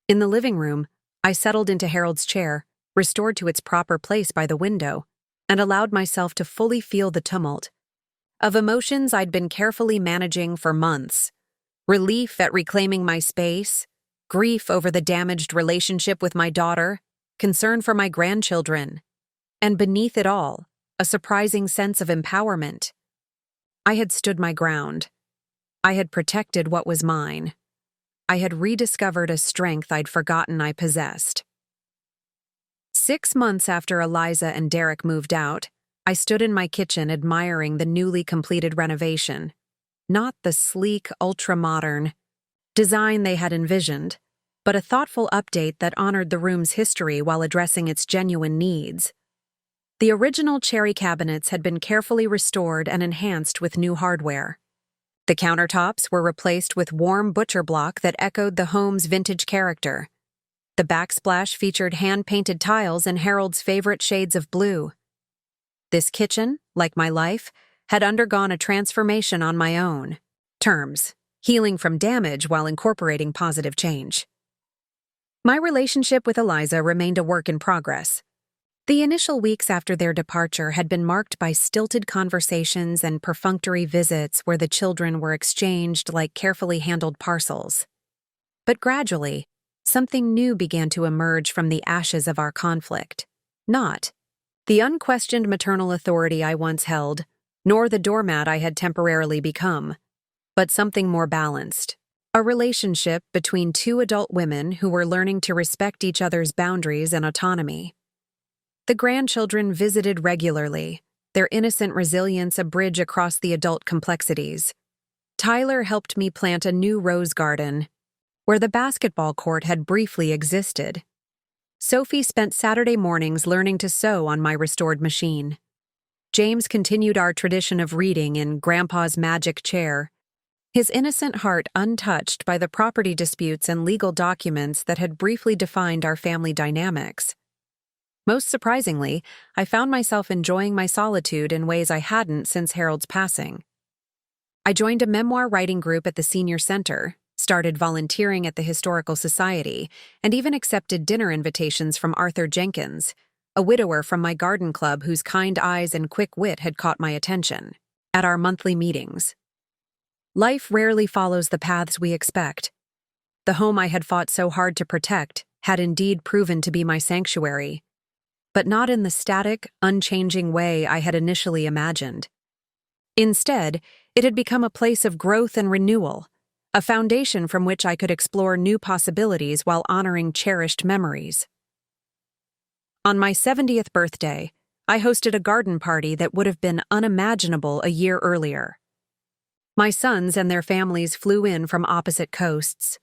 In the living room, I settled into Harold's chair, restored to its proper place by the window, and allowed myself to fully feel the tumult of emotions I'd been carefully managing for months. Relief at reclaiming my space, grief over the damaged relationship with my daughter, concern for my grandchildren, and beneath it all, a surprising sense of empowerment. I had stood my ground. I had protected what was mine. I had rediscovered a strength I'd forgotten I possessed. 6 months after Eliza and Derek moved out, I stood in my kitchen admiring the newly completed renovation. Not the sleek, ultra-modern design they had envisioned, but a thoughtful update that honored the room's history while addressing its genuine needs. The original cherry cabinets had been carefully restored and enhanced with new hardware. The countertops were replaced with warm butcher block that echoed the home's vintage character. The backsplash featured hand-painted tiles in Harold's favorite shades of blue. This kitchen, like my life, had undergone a transformation on my own terms, healing from damage while incorporating positive change. My relationship with Eliza remained a work in progress. The initial weeks after their departure had been marked by stilted conversations and perfunctory visits where the children were exchanged like carefully handled parcels. But gradually, something new began to emerge from the ashes of our conflict. Not the unquestioned maternal authority I once held, nor the doormat I had temporarily become, but something more balanced. A relationship between two adult women who were learning to respect each other's boundaries and autonomy. The grandchildren visited regularly, their innocent resilience a bridge across the adult complexities. Tyler helped me plant a new rose garden, where the basketball court had briefly existed. Sophie spent Saturday mornings learning to sew on my restored machine. James continued our tradition of reading in Grandpa's magic chair, his innocent heart untouched by the property disputes and legal documents that had briefly defined our family dynamics. Most surprisingly, I found myself enjoying my solitude in ways I hadn't since Harold's passing. I joined a memoir writing group at the senior center, started volunteering at the Historical Society, and even accepted dinner invitations from Arthur Jenkins, a widower from my garden club whose kind eyes and quick wit had caught my attention, at our monthly meetings. Life rarely follows the paths we expect. The home I had fought so hard to protect had indeed proven to be my sanctuary, but not in the static, unchanging way I had initially imagined. Instead, it had become a place of growth and renewal, a foundation from which I could explore new possibilities while honoring cherished memories. On my 70th birthday, I hosted a garden party that would have been unimaginable a year earlier. My sons and their families flew in from opposite coasts.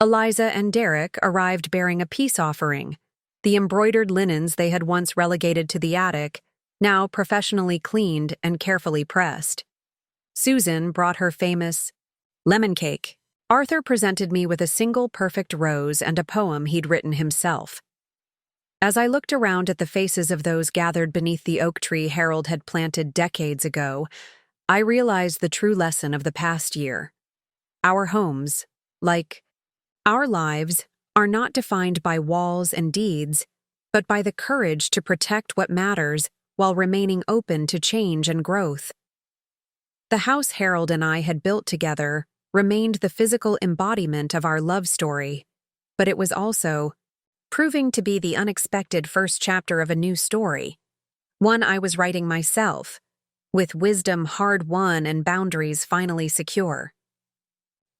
Eliza and Derek arrived bearing a peace offering, the embroidered linens they had once relegated to the attic, now professionally cleaned and carefully pressed. Susan brought her famous lemon cake. Arthur presented me with a single perfect rose and a poem he'd written himself. As I looked around at the faces of those gathered beneath the oak tree Harold had planted decades ago, I realized the true lesson of the past year. Our homes, like our lives, are not defined by walls and deeds, but by the courage to protect what matters while remaining open to change and growth. The house Harold and I had built together remained the physical embodiment of our love story, but it was also proving to be the unexpected first chapter of a new story, one I was writing myself, with wisdom hard-won and boundaries finally secure.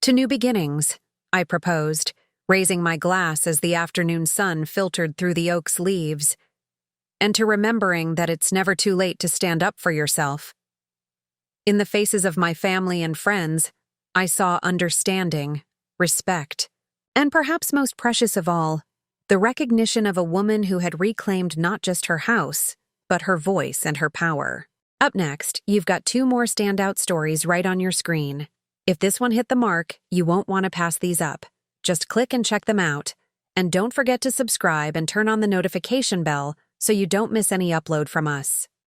To new beginnings, I proposed, raising my glass as the afternoon sun filtered through the oak's leaves, and to remembering that it's never too late to stand up for yourself. In the faces of my family and friends, I saw understanding, respect, and perhaps most precious of all, the recognition of a woman who had reclaimed not just her house, but her voice and her power. Up next, you've got 2 more standout stories right on your screen. If this one hit the mark, you won't want to pass these up. Just click and check them out. And don't forget to subscribe and turn on the notification bell so you don't miss any upload from us.